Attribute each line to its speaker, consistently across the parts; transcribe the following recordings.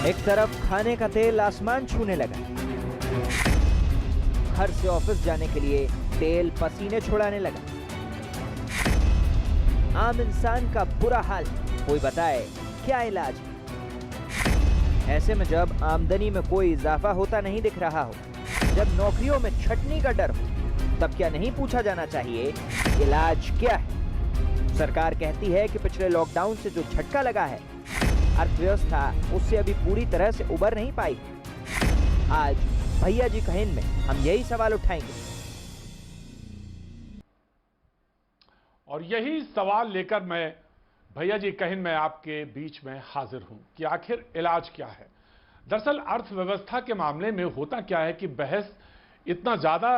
Speaker 1: एक तरफ खाने का तेल आसमान छूने लगा, घर से ऑफिस जाने के लिए तेल पसीने छुड़ाने लगा। आम इंसान का बुरा हाल, कोई बताए क्या इलाज है? ऐसे में जब आमदनी में कोई इजाफा होता नहीं दिख रहा हो, जब नौकरियों में छटनी का डर हो, तब क्या नहीं पूछा जाना चाहिए इलाज क्या है? सरकार कहती है कि पिछले लॉकडाउन से जो झटका लगा है, अर्थव्यवस्था उससे अभी पूरी तरह से उबर नहीं पाई। आज भैया जी कहिन में हम यही सवाल उठाएंगे
Speaker 2: और यही सवाल लेकर मैं भैया जी कहिन में आपके बीच में हाजिर हूं कि आखिर इलाज क्या है। दरअसल अर्थव्यवस्था के मामले में होता क्या है कि बहस इतना ज्यादा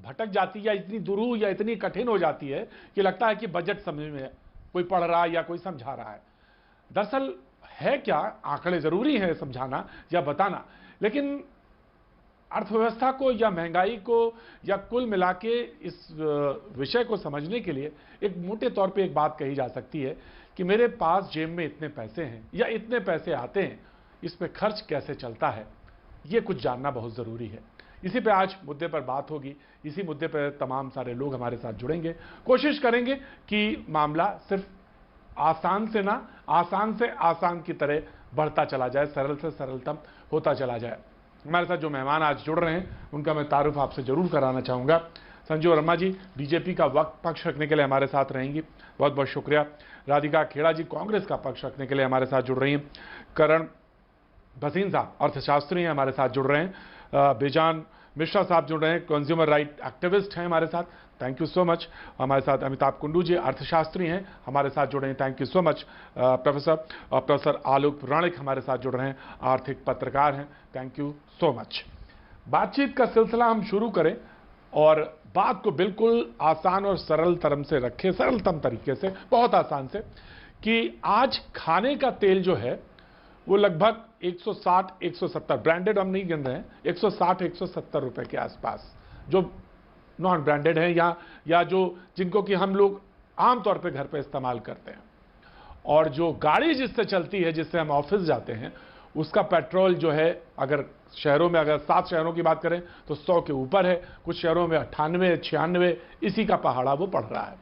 Speaker 2: भटक जाती है या इतनी दुरूह या इतनी कठिन हो जाती है कि लगता है कि बजट समझ में कोई पढ़ रहा है या कोई समझा रहा है। दरअसल है क्या, आंकड़े जरूरी है समझाना या बताना, लेकिन अर्थव्यवस्था को या महंगाई को या कुल मिला के इस विषय को समझने के लिए एक मोटे तौर पे एक बात कही जा सकती है कि मेरे पास जेब में इतने पैसे हैं या इतने पैसे आते हैं, इस पे खर्च कैसे चलता है, ये कुछ जानना बहुत ज़रूरी है। इसी पे आज मुद्दे पर बात होगी, इसी मुद्दे पर तमाम सारे लोग हमारे साथ जुड़ेंगे। कोशिश करेंगे कि मामला सिर्फ आसान से ना आसान से आसान की तरह बढ़ता चला जाए, सरल से सरलतम होता चला जाए। हमारे साथ जो मेहमान आज जुड़ रहे हैं उनका मैं तारुफ आपसे जरूर कराना चाहूँगा। संजू वर्मा जी बीजेपी का वक्त पक्ष रखने के लिए हमारे साथ रहेंगी, बहुत बहुत शुक्रिया। राधिका खेड़ा जी कांग्रेस का पक्ष रखने के लिए हमारे साथ जुड़ रही हैं। करण भसीन साहब अर्थशास्त्री हैं, हमारे साथ जुड़ रहे हैं। बेजान मिश्रा साहब जुड़ रहे हैं, कंज्यूमर राइट एक्टिविस्ट हैं हमारे साथ, थैंक यू सो मच। हमारे साथ अमिताभ कुंडू जी अर्थशास्त्री हैं, हमारे साथ जुड़ रहे हैं, thank you so much. Professor Alok Puranik हमारे साथ जुड़ रहे हैं, आर्थिक पत्रकार हैं, थैंक यू सो मच। बातचीत का सिलसिला हम शुरू करें और बात को बिल्कुल आसान और सरलतम से रखें, सरलतम तरीके से, बहुत आसान से, कि आज खाने का तेल जो है वो लगभग 160-170, ब्रांडेड हम नहीं गिन रहे हैं, 160-170 रुपए के आसपास, जो नॉन ब्रांडेड है या जो जिनको कि हम लोग आमतौर पे घर पे इस्तेमाल करते हैं। और जो गाड़ी जिससे चलती है, जिससे हम ऑफिस जाते हैं, उसका पेट्रोल जो है, अगर शहरों में, अगर 7 शहरों की बात करें तो 100 के ऊपर है, कुछ शहरों में 98-96, इसी का पहाड़ा वो पड़ रहा है।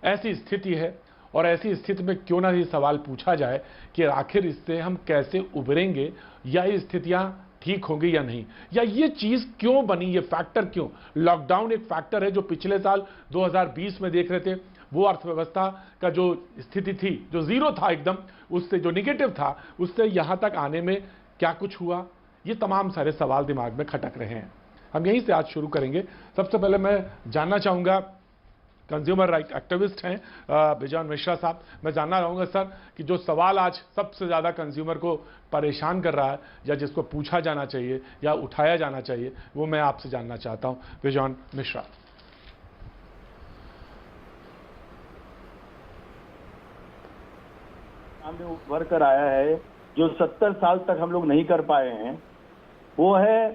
Speaker 2: ऐसी स्थिति है और ऐसी स्थिति में क्यों ना ये सवाल पूछा जाए कि आखिर इससे हम कैसे उभरेंगे, या ये स्थितियां ठीक होंगी या नहीं, या ये चीज क्यों बनी, ये फैक्टर क्यों। लॉकडाउन एक फैक्टर है जो पिछले साल 2020 में देख रहे थे, वो अर्थव्यवस्था का जो स्थिति थी, जो जीरो था एकदम, उससे जो निगेटिव था, उससे यहां तक आने में क्या कुछ हुआ, ये तमाम सारे सवाल दिमाग में खटक रहे हैं। हम यहीं से आज शुरू करेंगे। सबसे पहले मैं जानना चाहूंगा, कंज्यूमर राइट एक्टिविस्ट हैं बेजान मिश्रा साहब, मैं जानना चाहूंगा सर कि जो सवाल आज सबसे ज्यादा कंज्यूमर को परेशान कर रहा है, या जिसको पूछा जाना चाहिए या उठाया जाना चाहिए, वो मैं आपसे जानना चाहता हूं। बेजान मिश्रा।
Speaker 3: सामने उभर कर आया है जो 70 साल तक हम लोग नहीं कर पाए हैं, वो है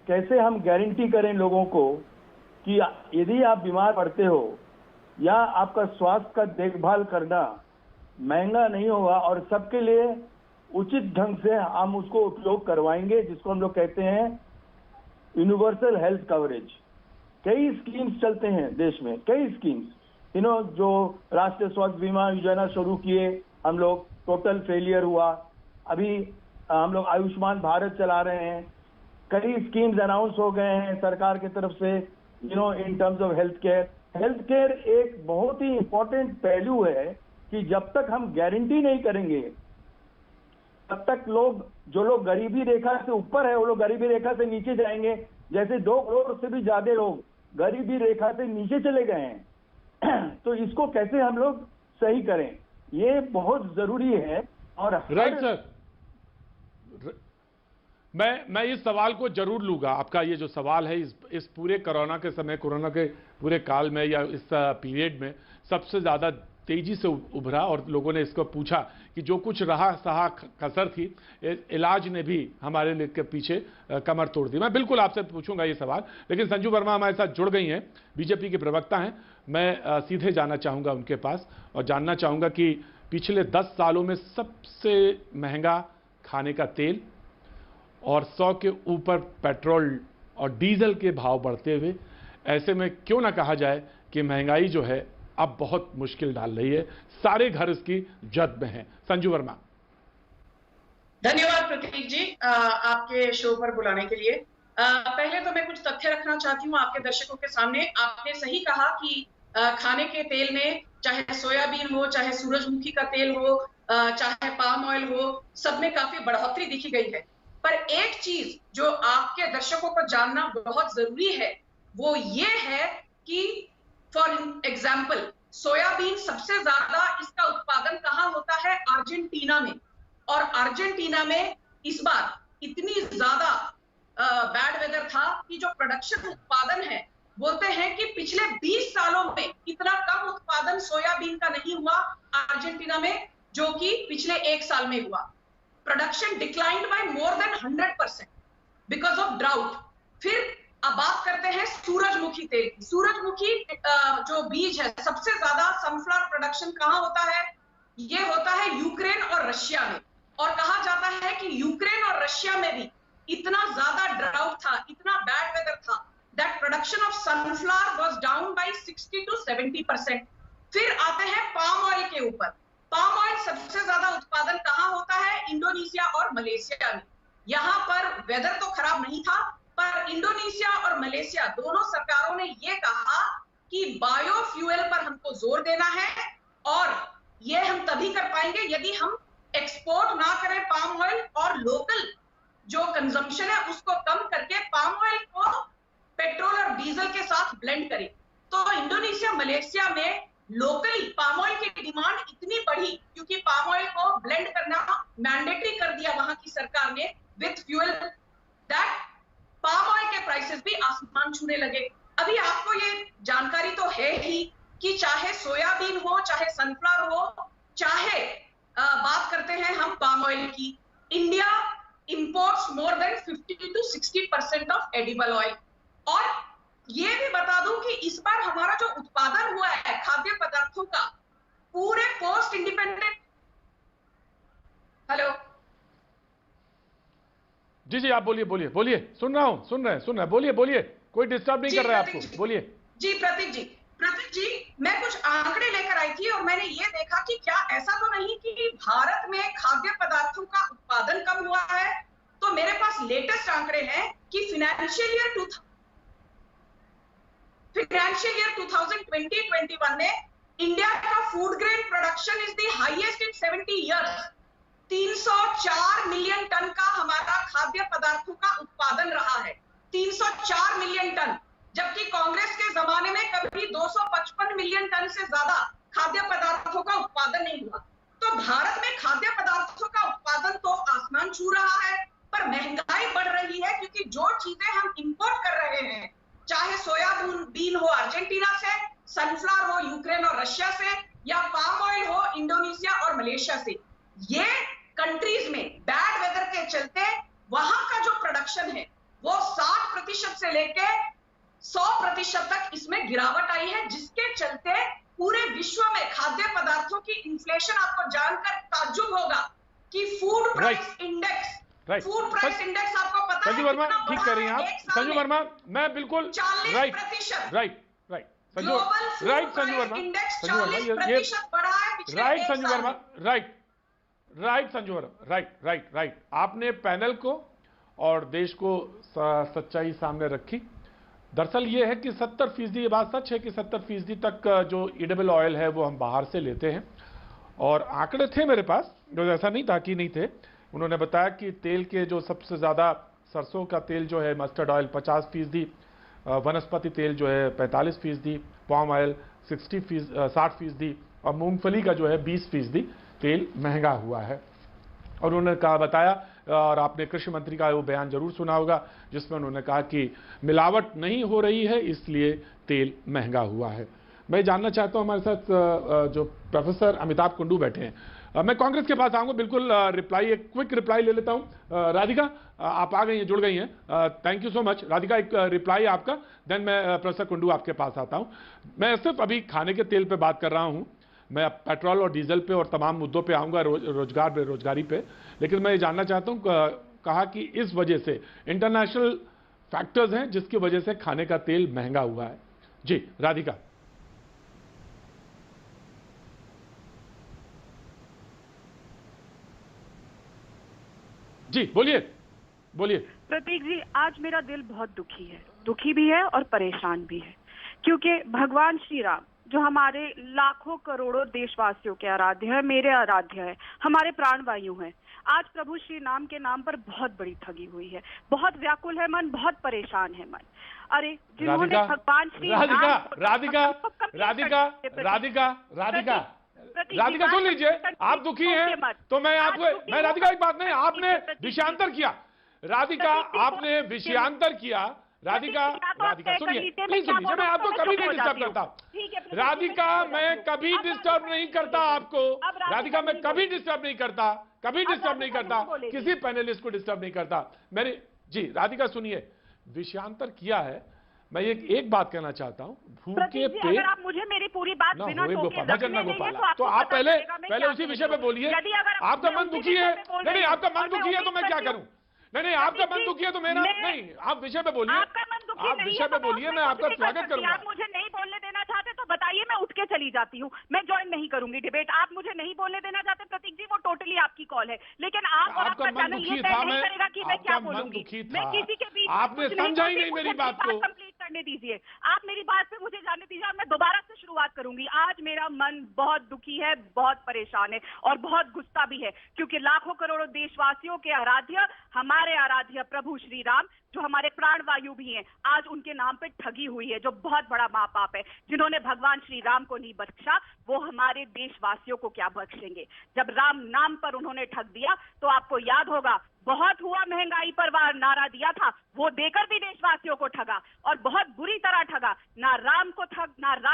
Speaker 3: कैसे हम गारंटी करें लोगों को कि यदि आप बीमार पड़ते हो या आपका स्वास्थ्य का देखभाल करना महंगा नहीं होगा और सबके लिए उचित ढंग से हम उसको उपयोग करवाएंगे, जिसको हम लोग कहते हैं यूनिवर्सल हेल्थ कवरेज। कई स्कीम्स चलते हैं देश में, कई स्कीम्स, जो राष्ट्रीय स्वास्थ्य बीमा योजना शुरू किए हम लोग, टोटल फेलियर हुआ। अभी हम लोग आयुष्मान भारत चला रहे हैं, कई स्कीम्स अनाउंस हो गए हैं सरकार की तरफ से, in terms of health care. Health care एक बहुत ही इंपॉर्टेंट पहलू है कि जब तक हम गारंटी नहीं करेंगे, तब तक जो लोग गरीबी रेखा से ऊपर है, वो लोग गरीबी रेखा से नीचे जाएंगे। जैसे 2 करोड़ से भी ज्यादा लोग गरीबी रेखा से नीचे चले गए हैं। तो इसको कैसे हम लोग सही करें, ये बहुत जरूरी है। और
Speaker 2: राइट सर, मैं इस सवाल को जरूर लूंगा। आपका ये जो सवाल है, इस पूरे कोरोना के समय, कोरोना के पूरे काल में या इस पीरियड में सबसे ज्यादा तेजी से उभरा और लोगों ने इसको पूछा कि जो कुछ रहा सहा कसर थी, इलाज ने भी हमारे लिए के पीछे कमर तोड़ दी। मैं बिल्कुल आपसे पूछूंगा ये सवाल, लेकिन संजू वर्मा हमारे साथ जुड़ गई हैं, बीजेपी के प्रवक्ता हैं। मैं सीधे जाना चाहूंगा उनके पास और जानना चाहूंगा कि पिछले 10 सालों में सबसे महंगा खाने का तेल और 100 के ऊपर पेट्रोल और डीजल के भाव बढ़ते हुए, ऐसे में क्यों ना कहा जाए कि महंगाई जो है अब बहुत मुश्किल डाल रही है, सारे घर इसकी जद में हैं। संजू वर्मा।
Speaker 4: धन्यवाद प्रतीक जी आपके शो पर बुलाने के लिए। पहले तो मैं कुछ तथ्य रखना चाहती हूँ आपके दर्शकों के सामने। आपने सही कहा कि खाने के तेल में चाहे सोयाबीन हो, चाहे सूरजमुखी का तेल हो, चाहे पाम ऑयल हो, सब में काफी बढ़ोतरी दिखी गई है। पर एक चीज जो आपके दर्शकों को जानना बहुत जरूरी है वो ये है कि फॉर एग्जाम्पल सोयाबीन सबसे ज्यादा इसका उत्पादन कहाँ होता है? अर्जेंटीना में। और अर्जेंटीना में इस बार इतनी ज्यादा बैड वेदर था कि जो प्रोडक्शन उत्पादन है, बोलते हैं कि पिछले 20 सालों में इतना कम उत्पादन सोयाबीन का नहीं हुआ अर्जेंटीना में जो कि पिछले 1 साल में हुआ। Production declined bye more than 100% because of drought. फिर अब बात करते हैं सूरजमुखी तेल की। सूरजमुखी जो बीज है, सबसे ज्यादा सनफ्लावर प्रोडक्शन कहाँ होता है? ये होता है यूक्रेन और रशिया में। और कहा जाता है कि यूक्रेन और रशिया में भी इतना ज्यादा ड्राउट था, इतना बैड वेदर था, that production of sunflower was down by 60 to 70%। फिर आते हैं पाम ऑयल के ऊपर। पाम ऑयल सबसे ज्यादा उत्पादन कहाँ होता है? इंडोनेशिया और मलेशिया में। यहाँ पर वेदर तो खराब नहीं था, पर इंडोनेशिया और मलेशिया दोनों सरकारों ने ये कहा कि बायोफ्यूल पर हमको जोर देना है और ये हम तभी कर पाएंगे यदि हम एक्सपोर्ट ना करें पाम ऑयल और लोकल जो कंजम्पशन है उसको कम करके पाम ऑयल को पेट्रोल और डीजल के साथ ब्लेंड करें। तो इंडोनेशिया मलेशिया में लोकली पाम ऑयल की डिमांड इतनी बढ़ी क्योंकि पाम ऑयल को ब्लेंड करना मैंडेटरी कर दिया वहां की सरकार ने with fuel, that palm oil के प्राइसेस भी आसमान छूने लगे। अभी आपको ये जानकारी तो है ही कि चाहे सोयाबीन हो, चाहे सनफ्लावर हो, चाहे बात करते हैं हम पाम ऑयल की, India imports more than 50 to 60% of edible oil. और ये भी बता दूं कि इस बार हमारा जो उत्पादन हुआ है खाद्य पदार्थों का पूरे पोस्ट इंडिपेंडेंट। हेलो
Speaker 2: जी जी, आप बोलिए बोलिए बोलिए, सुन रहा हूं, सुन रहे हैं, बोलिए, कोई डिस्टर्ब नहीं कर रहा है आपको, बोलिए।
Speaker 4: जी प्रतीक जी, मैं कुछ आंकड़े लेकर आई थी और मैंने ये देखा कि क्या ऐसा तो नहीं कि भारत में खाद्य पदार्थों का उत्पादन कम हुआ है। तो मेरे पास लेटेस्ट आंकड़े हैं कि फिनेंशियल ईयर 2020-21 में इंडिया का food grain production is the highest in 70 years. 304 million ton का हमारा खाद्य पदार्थों का उत्पादन रहा है, 304 मिलियन टन, जबकि कांग्रेस के जमाने में कभी 255 मिलियन टन से ज्यादा खाद्य पदार्थों का उत्पादन नहीं हुआ। तो भारत में खाद्य पदार्थों का उत्पादन तो आसमान छू रहा है, पर महंगाई बढ़ रही है क्योंकि जो चीजें हम इंपोर्ट कर रहे हैं, चाहे सोयाबीन हो अर्जेंटीना से, सनफ्लावर हो यूक्रेन और रशिया से, या पाम ऑयल हो इंडोनेशिया और मलेशिया से, ये कंट्रीज में बैड वेदर के चलते वहां का जो प्रोडक्शन है वो 60% से लेके 100% तक इसमें गिरावट आई है, जिसके चलते पूरे विश्व में खाद्य पदार्थों की इन्फ्लेशन, आपको जानकर ताज्जुब होगा कि फूड प्राइस इंडेक्स आपको पता है?
Speaker 2: संजू वर्मा ठीक कह रही हैं आप। संजू वर्मा, मैं बिल्कुल
Speaker 4: 40%।
Speaker 2: राइट संजू वर्मा, राइट आपने पैनल को और देश को सच्चाई सामने रखी। दरअसल ये है कि 70%, ये बात सच है कि 70% तक जो ईडेबल ऑयल है वो हम बाहर से लेते हैं। और आंकड़े थे मेरे पास, जो ऐसा नहीं था कि नहीं थे। उन्होंने बताया कि तेल के जो सबसे ज़्यादा सरसों का तेल जो है मस्टर्ड ऑयल 50%, वनस्पति तेल जो है 45%, पाम ऑयल 60% और मूंगफली का जो है 20% तेल महंगा हुआ है। और उन्होंने बताया, और आपने कृषि मंत्री का वो बयान जरूर सुना होगा जिसमें उन्होंने कहा कि मिलावट नहीं हो रही है इसलिए तेल महंगा हुआ है। मैं जानना चाहता हूं, हमारे साथ जो प्रोफेसर अमिताभ कुंडू बैठे हैं, मैं कांग्रेस के पास आऊंगा बिल्कुल। एक क्विक रिप्लाई ले लेता हूं। राधिका, आप आ गई हैं, जुड़ गई हैं, thank you so much. Radhika, एक रिप्लाई आपका, देन मैं प्रोफेसर कुंडू आपके पास आता हूं। मैं सिर्फ अभी खाने के तेल पे बात कर रहा हूं, मैं पेट्रोल और डीजल पे और तमाम मुद्दों पे आऊंगा, रोजगार बेरोजगारी पे। लेकिन मैं ये जानना चाहता हूं कहा कि इस वजह से इंटरनेशनल फैक्टर्स हैं जिसकी वजह से खाने का तेल महंगा हुआ है। जी राधिका। जी बोलिए बोलिए।
Speaker 5: प्रतीक जी, आज मेरा दिल बहुत दुखी भी है और परेशान भी है, क्योंकि भगवान श्री राम जो हमारे लाखों करोड़ों देशवासियों के आराध्य है, मेरे आराध्य है, हमारे प्राणवायु हैं, आज प्रभु श्री राम के नाम पर बहुत बड़ी ठगी हुई है। बहुत व्याकुल है मन, बहुत परेशान है मन। अरे जिन्होंने भगवान श्री
Speaker 2: राधिका सुन लीजिए, आप दुखी हैं तो मैं राधिका एक बात नहीं, आपने विषयांतर किया, राधिका आपने विषयांतर किया। राधिका सुनिए, प्लीज सुनिए, मैं आपको कभी नहीं डिस्टर्ब करता। राधिका मैं कभी डिस्टर्ब नहीं करता आपको। राधिका मैं कभी डिस्टर्ब नहीं करता, किसी पैनलिस्ट को डिस्टर्ब नहीं करता। मेरे जी राधिका सुनिए, विषयांतर किया है। मैं एक बात कहना चाहता हूँ, भूखे पेट,
Speaker 5: अगर आप मुझे मेरी पूरी बात बिना टोके
Speaker 2: भजन न गोपाला, तो आप पहले उसी विषय पे बोलिए। आपका मन दुखी है, नहीं आपका मन दुखी है तो मैं क्या करूं? नहीं आपका मन दुखी है तो मेरा नहीं, आप विषय पे बोलिए, आप विषय पे बोलिए, मैं आपका स्वागत करूंगा।
Speaker 5: आप मुझे नहीं बोलने देना चाहते तो बताइए, मैं उठ के चली जाती हूँ, मैं ज्वाइन नहीं करूंगी डिबेट। आप मुझे नहीं बोलने देना चाहते प्रतीक जी, वो टोटली आपकी कॉल है, लेकिन आप और आपका चैनल ये तय नहीं करेगा कि मैं क्या बोलूंगी। मैं किसी के बीच
Speaker 2: आपने समझा ही नहीं मेरी बात को।
Speaker 5: कंप्लीट करने दीजिए, आप मेरी बात पे मुझे जाने दीजिए और मैं दोबारा से शुरुआत करूंगी। आज मेरा मन बहुत दुखी है, बहुत परेशान है और बहुत गुस्सा भी है, क्योंकि लाखों करोड़ों देशवासियों के आराध्य, हमारे आराध्य प्रभु श्री राम जो हमारे प्राणवायु भी हैं, आज उनके नाम पे ठगी हुई है, जो बहुत बड़ा महापाप है। जिन्होंने भगवान श्री राम को नहीं बख्शा, वो हमारे देशवासियों को क्या बख्शेंगे। जब राम नाम पर उन्होंने ठग दिया तो आपको याद होगा, बहुत हुआ महंगाई पर वार नारा दिया था, वो देकर भी देशवासियों को ठगा और बहुत बुरी तरह ठगा। ना राम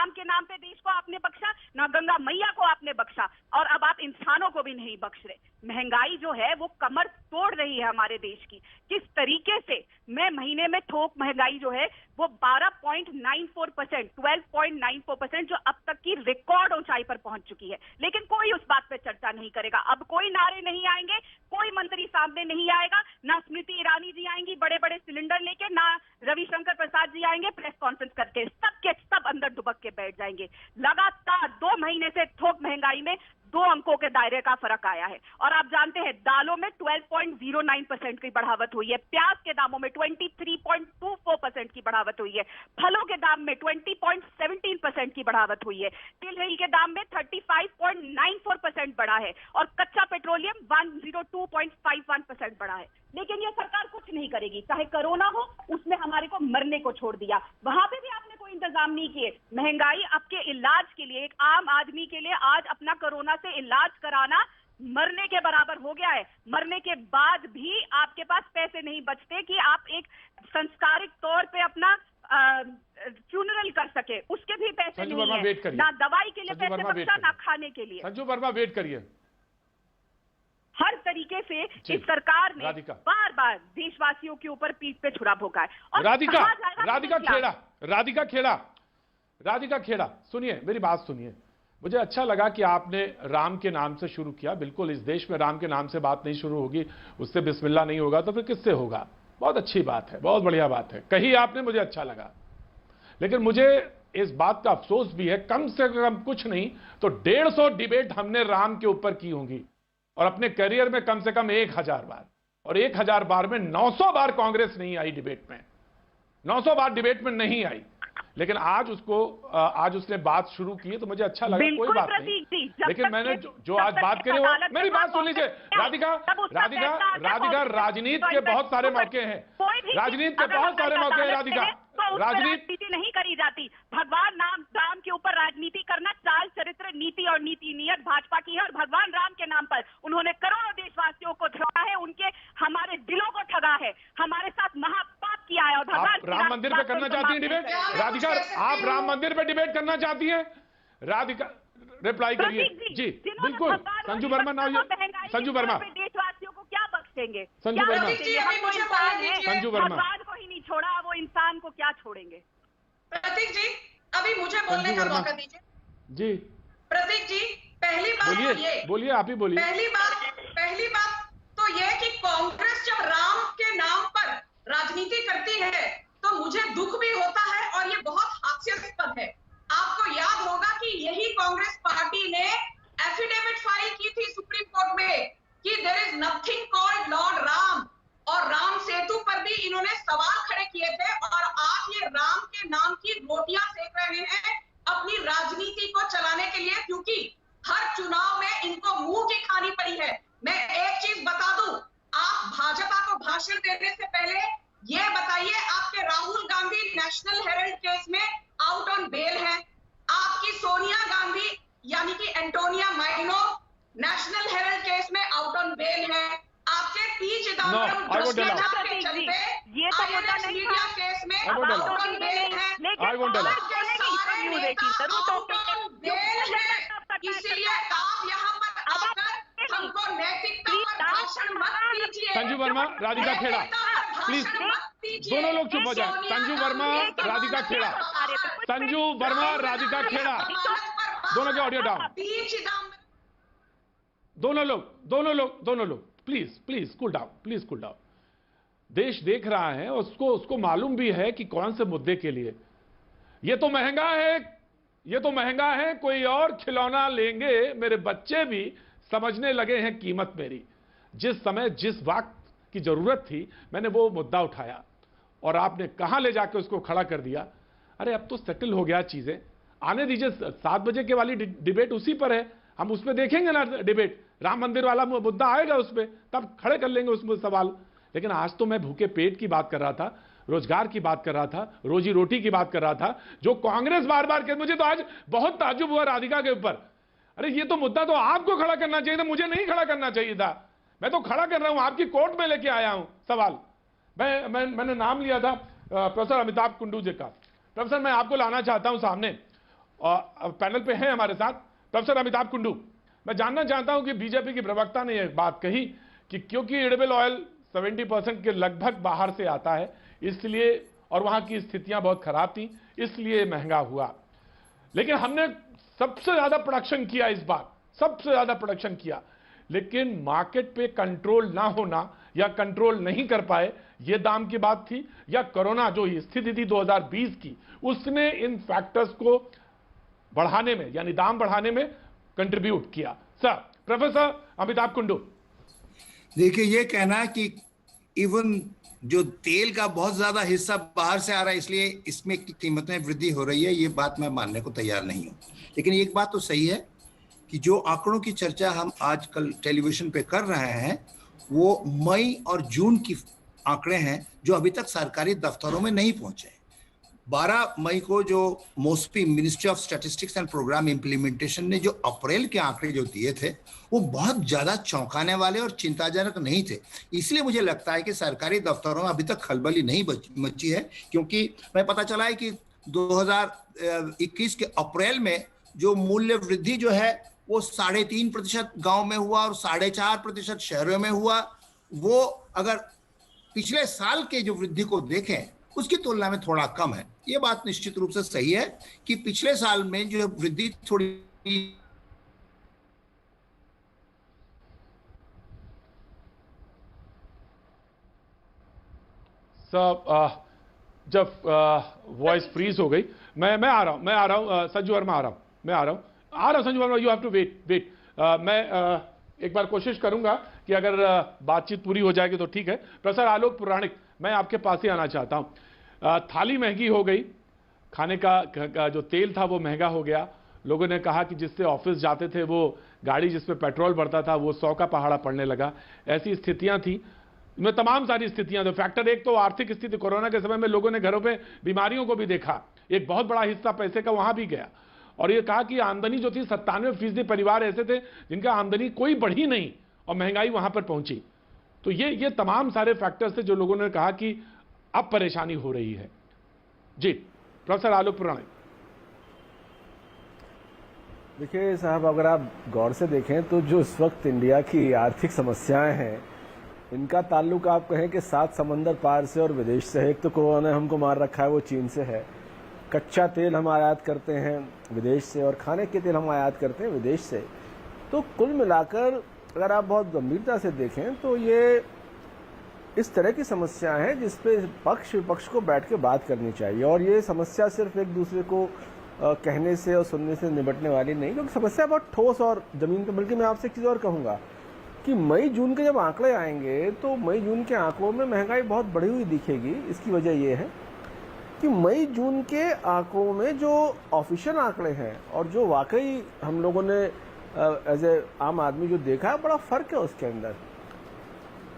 Speaker 5: के नाम पे देश को आपने बख्शा, ना गंगा मैया को आपने बख्शा, और अब आप इंसानों को भी नहीं बख्श रहे। महंगाई जो है वो कमर तोड़ रही है हमारे देश की। किस तरीके से मैं महीने में थोक महंगाई जो है वो 12.94%, 12.94% जो अब तक की रिकॉर्ड ऊंचाई पर पहुंच चुकी है, लेकिन कोई उस बात पे चर्चा नहीं करेगा। अब कोई नारे नहीं आएंगे, कोई मंत्री सामने नहीं आएगा, ना स्मृति ईरानी जी आएंगी बड़े बड़े सिलेंडर लेके, ना रविशंकर प्रसाद जी आएंगे प्रेस कॉन्फ्रेंस करके, सब अंदर दुबक के बैठ जाएंगे। लगातार 2 महीने से थोक महंगाई में 2 अंकों के दायरे का फर्क आया है। और आप जानते हैं, दालों में 12.09% की बढ़ावट हुई है, प्याज के दामों में 23.24% की बढ़ावट हुई है, फलों के दाम में 20.17% की बढ़ावट हुई है, तिल के दाम में 35.94% बढ़ा है और कच्चा पेट्रोलियम 102.51% बढ़ा है। लेकिन ये सरकार कुछ नहीं करेगी, चाहे कोरोना हो, उसने हमारे को मरने को छोड़ दिया, वहां पे भी आपने कोई इंतजाम नहीं किए। महंगाई आपके इलाज के लिए, एक आम आदमी के लिए आज अपना कोरोना से इलाज कराना मरने के बराबर हो गया है। मरने के बाद भी आपके पास पैसे नहीं बचते कि आप एक संस्कारिक तौर पे अपना फ्यूनरल कर सके, उसके भी पैसे नहीं है, ना दवाई के लिए पैसे बचा, ना खाने के लिए।
Speaker 2: संजू वर्मा वेट करिए।
Speaker 5: हर तरीके से इस सरकार ने बार बार देशवासियों के ऊपर पीठ पे छुरा भोंका है। और राधिका खेड़ा सुनिए, मेरी बात सुनिए। मुझे अच्छा लगा कि आपने राम के नाम से शुरू किया। बिल्कुल, इस देश में राम के नाम से बात नहीं शुरू होगी, उससे बिस्मिल्लाह नहीं होगा तो फिर किससे होगा। बहुत अच्छी बात है, बहुत बढ़िया बात है, कही आपने, मुझे अच्छा लगा। लेकिन मुझे इस बात का अफसोस भी है, कम से कम कुछ नहीं तो 150 डिबेट हमने राम के ऊपर की होंगी, और अपने करियर में कम से कम 1000 बार, और 1000 बार में 900 बार कांग्रेस नहीं आई डिबेट में, 900 बार डिबेट में नहीं आई। लेकिन आज उसने बात शुरू की तो मुझे अच्छा लगा, कोई बात नहीं। लेकिन मैंने जो आज बात करी वो, मेरी बात सुन लीजिए राधिका, राजनीति के बहुत सारे मौके हैं, राजनीति के बहुत सारे मौके हैं राधिका। राजनीति नहीं करी जाती, भगवान राम के ऊपर राजनीति करना चाल चरित्र नीति और नीति नियत भाजपा की है, और भगवान राम के नाम पर उन्होंने करोड़ों देशवासियों को ठगा है, उनके हमारे दिलों को ठगा है, हमारे साथ महापाप किया है। और भगवान
Speaker 2: राम मंदिर पे करना चाहती हैं डिबेट राधिका? आप राम मंदिर पे डिबेट करना चाहती हैं राधिका? रिप्लाई करिए जी। बिल्कुल संजू वर्मा, संजू वर्मा,
Speaker 5: देशवासियों को क्या बख्शेंगे?
Speaker 2: संजू वर्मा, संजू वर्मा,
Speaker 5: भगवान को ही नहीं छोड़ा, वो इंसान को क्या छोड़ेंगे?
Speaker 4: प्रतीक जी अभी मुझे बोलने का मौका दीजिए
Speaker 2: जी।
Speaker 4: प्रतीक जी, पहली बात
Speaker 2: बोलिए, आप ही बोलिए।
Speaker 4: पहली बात तो यह कि कांग्रेस जब राम के नाम पर राजनीति करती है तो मुझे दुख भी होता है और ये बहुत हास्यास्पद है। आपको याद होगा कि यही कांग्रेस पार्टी ने एफिडेविट फाइल की थी सुप्रीम कोर्ट में कि there is nothing called lord Ram, और राम सेतु पर भी इन्होंने सवाल खड़े किए थे। और आज ये राम के नाम की रोटियां सेक रहे हैं अपनी राजनीति को चलाने के लिए, क्योंकि हर चुनाव में इनको मुंह की खानी पड़ी है। मैं एक चीज बता दूं, आप भाजपा को भाषण देने से पहले ये बताइए, आपके Rahul Gandhi national Herald case में आउट ऑन बेल है, आपकी सोनिया गांधी यानी कि एंटोनिया माइनो नेशनल हेराल्ड केस में आउट ऑन बेल है, आपके पी चिदम्बरम भ्रष्टाचार के चलते आईएनएक्स मीडिया केस में आउट ऑन बेल है, इसीलिए आप यहाँ पर आकर हमको नैतिकता पर भाषण मत दीजिए।
Speaker 2: संजू वर्मा, राधिका खेड़ा, प्लीज दोनों लोग चुप हो जाएं। संजू वर्मा, राधिका खेड़ा, संजू वर्मा, राधिका खेड़ा, दोनों के ऑडियो डाउन। दोनों लोग प्लीज कूल डाउन। देश देख रहा है, उसको मालूम भी है कि कौन से मुद्दे के लिए ये तो महंगा है, कोई और खिलौना लेंगे। मेरे बच्चे भी समझने लगे हैं कीमत मेरी। जिस समय जिस वक्त की जरूरत थी मैंने वो मुद्दा उठाया और आपने कहां ले जाकर उसको खड़ा कर दिया। अरे अब तो सेटल हो गया चीजें, आने दीजिए। 7 बजे के वाली डिबेट उसी पर है, हम उसमें देखेंगे ना डिबेट। राम मंदिर वाला मुद्दा आएगा उसमें, तब खड़े कर लेंगे उसमें सवाल। लेकिन आज तो मैं भूखे पेट की बात कर रहा था, रोजगार की बात कर रहा था, रोजी रोटी की बात कर रहा था, जो कांग्रेस बार बार कहती। मुझे तो आज बहुत ताज्जुब हुआ राधिका के ऊपर। अरे ये तो मुद्दा तो आपको खड़ा करना चाहिए था, मुझे नहीं खड़ा करना चाहिए था। मैं तो खड़ा कर रहा हूं, आपकी कोर्ट में लेके आया हूं सवाल। मैंने नाम लिया था प्रोफेसर अमिताभ कुंडू जी का। प्रोफेसर मैं आपको लाना चाहता हूं सामने, और पैनल पे हैं हमारे साथ प्रोफेसर अमिताभ कुंडू। मैं जानना चाहता हूं कि बीजेपी की प्रवक्ता ने यह बात कही कि क्योंकि एडिबल ऑयल 70% के लगभग बाहर से आता है, इसलिए, और वहां की स्थितियां बहुत खराब थी, इसलिए महंगा हुआ। लेकिन हमने सबसे ज्यादा प्रोडक्शन किया इस बार, सबसे ज्यादा प्रोडक्शन किया, लेकिन मार्केट पे कंट्रोल ना होना या कंट्रोल नहीं कर पाए, ये दाम की बात थी, या कोरोना जो स्थिति थी 2020 की, उसने इन फैक्टर्स को बढ़ाने में, यानी दाम बढ़ाने में कंट्रीब्यूट किया। Sir, professor Amitabh Kundu.
Speaker 6: देखिए, ये कहना है कि इवन जो तेल का बहुत ज्यादा हिस्सा बाहर से आ रहा है इसलिए इसमें की कीमत में वृद्धि हो रही है, ये बात मैं मानने को तैयार नहीं हूं। लेकिन एक बात तो सही है कि जो आंकड़ों की चर्चा हम आजकल टेलीविजन पे कर रहे हैं वो मई और जून की आंकड़े हैं जो अभी तक सरकारी दफ्तरों में नहीं पहुंचे। 12 मई को जो MoSPI ministry of statistics and programme implementation ने जो अप्रैल के आंकड़े जो दिए थे वो बहुत ज्यादा चौंकाने वाले और चिंताजनक नहीं थे। इसलिए मुझे लगता है कि सरकारी दफ्तरों में अभी तक खलबली नहीं मची है, क्योंकि मैं पता चला है कि 2021 के अप्रैल में जो मूल्य वृद्धि जो है वो 3.5% गांव में हुआ और 4.5% शहरों में हुआ। वो अगर पिछले साल के जो वृद्धि को देखें उसकी तुलना में थोड़ा कम है। ये बात निश्चित रूप से सही है कि पिछले साल में जो वृद्धि थोड़ी
Speaker 2: सब जब वॉइस फ्रीज हो गई, मैं आ रहा हूं संजू वर्मा, आ रहा हूं Sanju Verma, you have to wait. मैं एक बार कोशिश करूंगा कि अगर बातचीत पूरी हो जाएगी तो ठीक है। प्रोफेसर आलोक पुराणिक, मैं आपके पास ही आना चाहता हूं। थाली महंगी हो गई, खाने का जो तेल था वो महंगा हो गया। लोगों ने कहा कि जिससे ऑफिस जाते थे वो गाड़ी जिसमें पेट्रोल बढ़ता था वो 100 का पहाड़ा पड़ने लगा। ऐसी स्थितियां थी, में तमाम सारी स्थितियां थी। फैक्टर एक तो आर्थिक स्थिति, कोरोना के समय में लोगों ने घरों पे बीमारियों को भी देखा, एक बहुत बड़ा हिस्सा पैसे का वहां भी गया। और ये कहा कि आमदनी जो थी 97% परिवार ऐसे थे जिनका आमदनी कोई बढ़ी नहीं और महंगाई वहां पर पहुंची। तो ये तमाम सारे फैक्टर्स थे जो लोगों ने कहा कि अब परेशानी हो रही है। जी प्रोफेसर आलोक पुराणिक।
Speaker 7: देखिए साहब, अगर आप गौर से देखें तो जो इस वक्त इंडिया की आर्थिक समस्याएं हैं इनका ताल्लुक आप कहें कि 7 समंदर पार से और विदेश से। एक तो कोरोना ने हमको मार रखा है, वो चीन से है। कच्चा तेल हम आयात करते हैं विदेश से और खाने के तेल हम आयात करते हैं विदेश से। तो कुल मिलाकर अगर आप बहुत गंभीरता से देखें तो ये इस तरह की समस्या है जिस पे पक्ष विपक्ष को बैठ के बात करनी चाहिए। और ये समस्या सिर्फ एक दूसरे को कहने से और सुनने से निपटने वाली नहीं, क्योंकि समस्या बहुत ठोस और जमीन पर। बल्कि मैं आपसे एक चीज़ और कहूँगा कि मई जून के जब आंकड़े आएंगे तो मई जून के आंकड़ों में महंगाई बहुत बढ़ी हुई दिखेगी। इसकी वजह यह है कि मई जून के आंकड़ों में जो ऑफिशियल आंकड़े हैं और जो वाकई हम लोगों ने एज ए आम आदमी जो देखा है, बड़ा फर्क है उसके अंदर।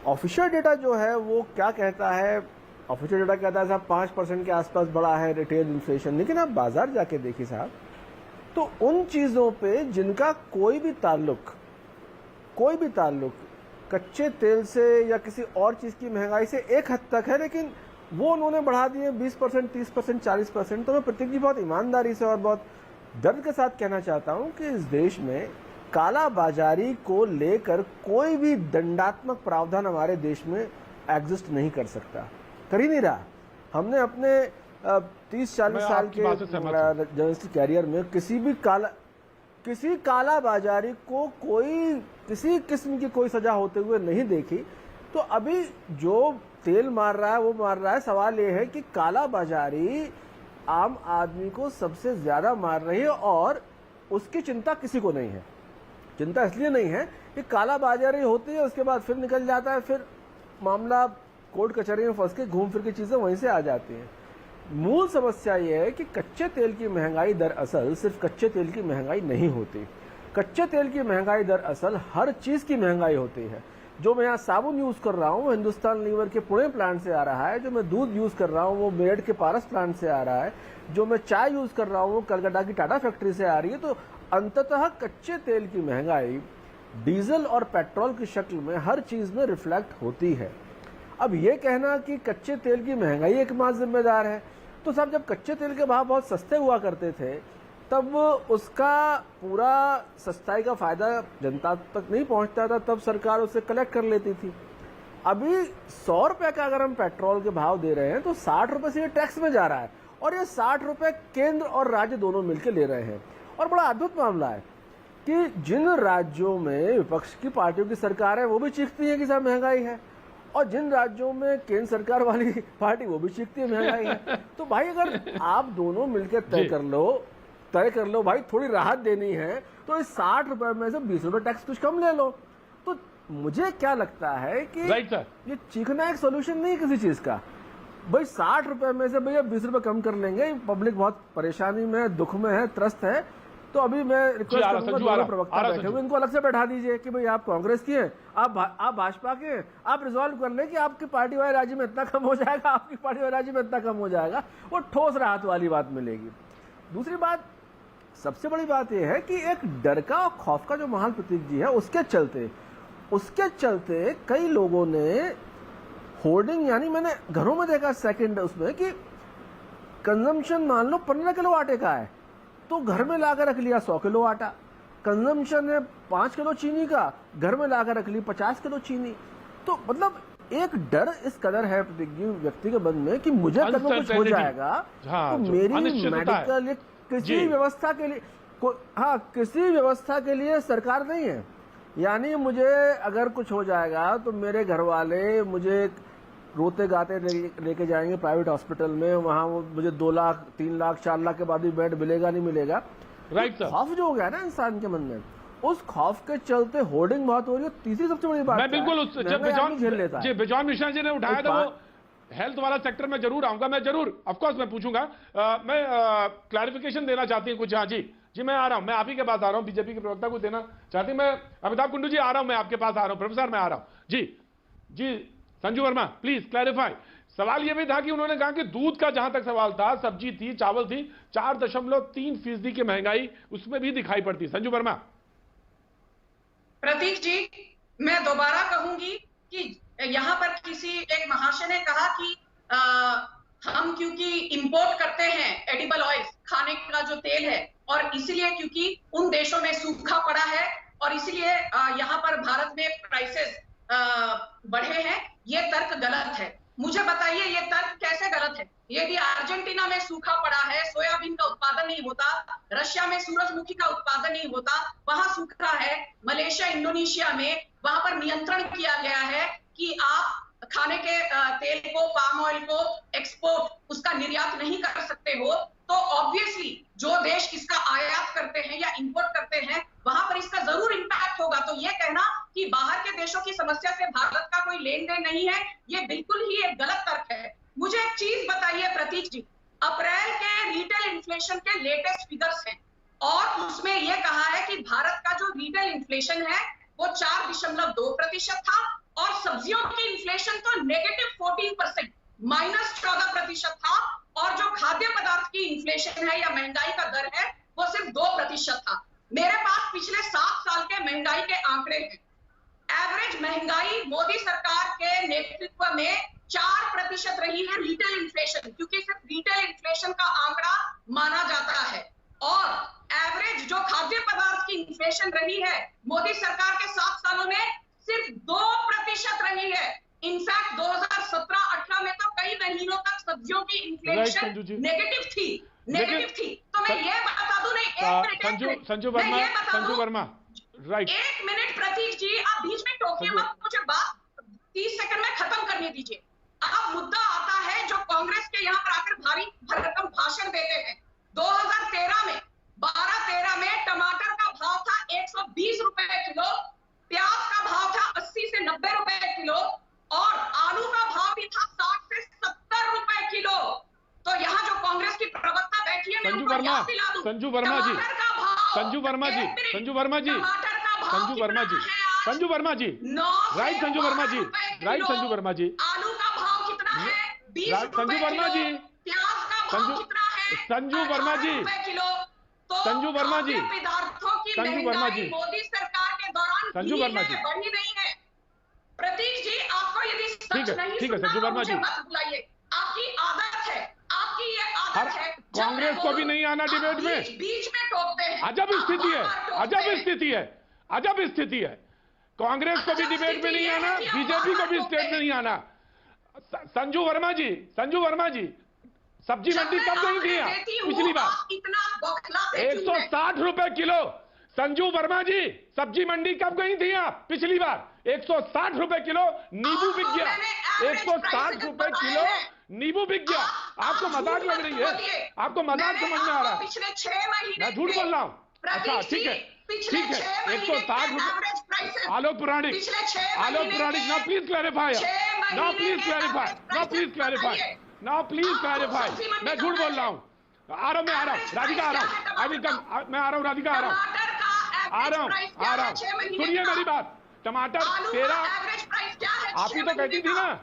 Speaker 7: ऑफिशियल डेटा जो है वो क्या कहता है, ऑफिशियल डेटा कहता है साहब 5% के आसपास बढ़ा है रिटेल इन्फ्लेशन, लेकिन आप बाजार जाके देखिए साहब तो उन चीज़ों पे जिनका कोई भी ताल्लुक कच्चे तेल से या किसी और चीज़ की महंगाई से एक हद तक है, लेकिन वो उन्होंने बढ़ा दिए 20%, 30%, 40%। तो मैं प्रतीक जी बहुत ईमानदारी से और बहुत दर्द के साथ कहना चाहता हूं कि इस देश में काला बाजारी को लेकर कोई भी दंडात्मक प्रावधान हमारे देश में एग्जिस्ट नहीं कर सकता, कर ही नहीं रहा। हमने अपने 30-40 साल के जर्नलिस्टिक कैरियर में किसी काला बाजारी को किसी किस्म की कोई सजा होते हुए नहीं देखी। तो अभी जो तेल मार रहा है वो मार रहा है। सवाल ये है कि काला बाजारी आम आदमी को सबसे ज्यादा मार रही है और उसकी चिंता किसी को नहीं है। चिंता इसलिए नहीं है कि काला बाजारी होती है, उसके बाद फिर निकल जाता है, फिर मामला कोर्ट कचहरी में फंस के घूम फिर के चीजें वहीं से आ जाती हैं। मूल समस्या यह है कि कच्चे तेल की महंगाई दरअसल सिर्फ कच्चे तेल की महंगाई नहीं होती। कच्चे तेल की महंगाई दरअसल हर चीज की महंगाई होती है। जो मैं यहाँ साबुन यूज कर रहा हूँ वो हिंदुस्तान लीवर के पुणे प्लांट से आ रहा है, जो मैं दूध यूज कर रहा हूँ वो मेरठ के पारस प्लांट से आ रहा है, जो मैं चाय यूज कर रहा हूँ वो कलकत्ता की टाटा फैक्ट्री से आ रही है। तो अंततः कच्चे तेल की महंगाई डीजल और पेट्रोल की शक्ल में हर चीज में रिफ्लेक्ट होती है। अब ये कहना कि कच्चे तेल की महंगाई एकमात्र जिम्मेदार है, तो साहब जब कच्चे तेल के भाव बहुत सस्ते हुआ करते थे तब उसका पूरा सस्ताई का फायदा जनता तक नहीं पहुंचता था, तब सरकार उसे कलेक्ट कर लेती थी। अभी 100 रुपए का अगर हम पेट्रोल के भाव दे रहे हैं तो 60 रुपए से ये टैक्स में जा रहा है, और ये 60 रुपए केंद्र और राज्य दोनों मिलकर ले रहे हैं। और बड़ा अद्भुत मामला है कि जिन राज्यों में विपक्ष की पार्टियों की सरकार है वो भी चीखती है कि साहब महंगाई है, और जिन राज्यों में केंद्र सरकार वाली पार्टी वो भी चीखती है महंगाई है। तो भाई अगर आप दोनों मिलकर तय कर लो भाई थोड़ी राहत देनी है तो इस 60 रुपए में से 20 रुपए टैक्स कुछ कम ले लो। तो मुझे क्या लगता है कि ये चीखना एक सोल्यूशन नहीं किसी चीज का। भाई 60 रुपए में से भैया 20 रुपए कम कर लेंगे, पब्लिक बहुत परेशानी में, दुख में है, त्रस्त है। तो अभी मैं रिक्वेस्ट करूंगा दोनों प्रवक्ता बैठे हुए इनको अलग से बैठा दीजिए कि भाई आप कांग्रेस की हैं, आप भाजपा के हैं, आप रिजॉल्व कर लें कि आपकी पार्टी वाले राज्य में इतना कम हो जाएगा, आपकी पार्टी वाले राज्य में इतना कम हो जाएगा, वो ठोस राहत वाली बात मिलेगी। दूसरी बात, सबसे बड़ी बात यह है कि एक डर का और खौफ का जो माहौल प्रतीक जी है उसके चलते कई लोगों ने होर्डिंग, यानी मैंने घरों में देखा सेकंड उसमें कि कंजम्पशन मान लो 15 किलो आटे का है तो घर में लाकर रख लिया 100 किलो आटा। कंजम्पशन है 5 किलो चीनी का, घर में लाकर रख ली 50 किलो चीनी। तो मतलब एक डर इस कदर है प्रतीक जी व्यक्ति के मन में कि मुझे कल को कुछ हो जाएगा तो मेरी मेडिकल किसी व्यवस्था के लिए सरकार नहीं है। यानी मुझे अगर कुछ हो जाएगा तो मेरे घर वाले मुझे रोते गाते लेके जाएंगे प्राइवेट हॉस्पिटल में, वहां मुझे 2 लाख 3 लाख 4 लाख के बाद भी बेड मिलेगा नहीं मिलेगा।
Speaker 2: राइट सर,
Speaker 7: खौफ जो हो गया ना इंसान के मन में, उस खौफ के चलते होर्डिंग बहुत हो रही है। तीसरी सबसे बड़ी बात
Speaker 2: मैं बिल्कुल जब बिजॉन मिश्रा जी ने उठाया था वो हेल्थ वाला सेक्टर में जरूर आऊंगा, मैं जरूर ऑफकोर्स मैं पूछूंगा। मैं क्लैरिफिकेशन देना चाहती हूँ कुछ। हाँ जी मैं आ रहा हूं, मैं आप ही के पास आ रहा हूं, बीजेपी के प्रवक्ता को देना चाहती हूं। मैं अमिताभ कुंडू जी आ रहा हूं, मैं आपके पास आ रहा हूं, प्रोफेसर मैं आ रहा हूं। जी संजू वर्मा प्लीज क्लैरिफाई। सवाल यह भी था कि उन्होंने कहा कि दूध का जहां तक सवाल था, सब्जी थी, चावल थी, 4.3% की महंगाई उसमें भी दिखाई पड़ती। संजू वर्मा।
Speaker 4: प्रतीक जी, मैं दोबारा कहूंगी कि यहाँ पर किसी एक महाशय ने कहा कि हम क्योंकि इंपोर्ट करते हैं एडिबल ऑयल, खाने का जो तेल है, और इसीलिए क्योंकि उन देशों में सूखा पड़ा है और इसीलिए यहाँ पर भारत में प्राइसेस बढ़े हैं। ये तर्क गलत है। मुझे बताइए ये तर्क कैसे गलत है? यदि अर्जेंटीना में सूखा पड़ा है, सोयाबीन का उत्पादन नहीं होता, रशिया में सूरजमुखी का उत्पादन नहीं होता, वहां सूखा है, मलेशिया इंडोनेशिया में वहां पर नियंत्रण किया गया है कि आप खाने के तेल को, पाम ऑयल को एक्सपोर्ट, उसका निर्यात नहीं कर सकते हो, तो ऑब्वियसली जो देश इसका आयात करते हैं या इंपोर्ट करते हैं वहां पर इसका जरूर इंपैक्ट होगा। तो ये कहना कि बाहर के देशों की समस्या से भारत का कोई लेन देन नहीं है, ये बिल्कुल ही एक गलत तर्क है। मुझे एक चीज बताइए प्रतीक जी, अप्रैल के रिटेल इन्फ्लेशन के लेटेस्ट फिगर्स हैं और उसमें यह कहा है कि भारत का जो रिटेल इन्फ्लेशन है वो 4.2% था और सब्जियों की इन्फ्लेशन तो -14%, -14% था और जो खाद्य पदार्थ की इन्फ्लेशन है या महंगाई का दर है वो सिर्फ 2% था। मेरे पास पिछले 7 साल के महंगाई के आंकड़े हैं। एवरेज महंगाई मोदी सरकार के नेतृत्व में 4% रही है रिटेल इन्फ्लेशन, क्योंकि सिर्फ रिटेल इन्फ्लेशन का आंकड़ा माना जाता है। और एवरेज जो खाद्य पदार्थ की इन्फ्लेशन रही है मोदी सरकार के 7 सालों में सिर्फ 2% रही है। इनफैक्ट 2017-18 में तो कई महीनों तक सब्जियों की इन्फ्लेशन नेगेटिव थी। तो मैं ये बता दूं, नहीं
Speaker 2: संजू वर्मा राइट,
Speaker 4: 1 मिनट प्रतीक जी, आप बीच में टोकिए मत, मुझे बात 30 सेकंड में खत्म करने दीजिए। अब मुद्दा आता है जो कांग्रेस के यहाँ पर आकर भारी भरकम भाषण देते हैं। 2013 में 12-13 में टमाटर का भाव था 120 रुपए किलो, प्याज का भाव था 80 से 90 रुपए किलो और आलू का भाव भी था 60 से 70 रुपए किलो। तो यहाँ जो कांग्रेस की प्रवक्ता बैठी है,
Speaker 2: संजू वर्मा जी, संजू वर्मा जी, राइट, संजू वर्मा जी,
Speaker 4: आलू का भाव कितना है? 20
Speaker 2: संजू वर्मा जी,
Speaker 4: प्याज का भाव कितना है?
Speaker 2: संजू वर्मा जी,
Speaker 4: किलो। तो
Speaker 2: संजू वर्मा जी,
Speaker 4: पदार्थों की
Speaker 2: संजू वर्मा जी,
Speaker 4: मोदी सरकार के दौरान
Speaker 2: संजू वर्मा जी,
Speaker 4: बढ़ी नहीं है। प्रतीक जी, आपको यदि सच नहीं
Speaker 2: ठीक है संजू वर्मा जी,
Speaker 4: मत बुलाइए, आपकी आदत है, आपकी ये आदत है।
Speaker 2: कांग्रेस को भी नहीं आना डिबेट में,
Speaker 4: बीच में टोकते हैं।
Speaker 2: अजब स्थिति है, अजब स्थिति है। कांग्रेस को भी डिबेट में नहीं आना, बीजेपी को भी स्टेट में नहीं आना। संजू वर्मा जी, सब्जी मंडी कब गई थी आप पिछली बार? 160 रुपए किलो। संजू वर्मा जी, सब्जी मंडी कब गई थी आप पिछली बार? 160 रुपए किलो नींबू बिक गया, 160 रुपए किलो नींबू बिक गया। आपको मजाक लग रही है? आपको मजाक समझ में आ रहा है?
Speaker 4: पिछले 6 महीने
Speaker 2: मैं झूठ बोल रहा हूँ? अच्छा ठीक है, 160 रुपए। आलोक पुराणिक, नाउ प्लीज क्लैरिफाई, मैं झूठ बोल रहा हूँ। आ रहा हूँ, राधिका आ रहा हूँ, मैं आ रहा हूँ, राधिका आ रहा हूँ। सुनिए मेरी बात, टमाटर 13, आप ही तो कहती थी ना,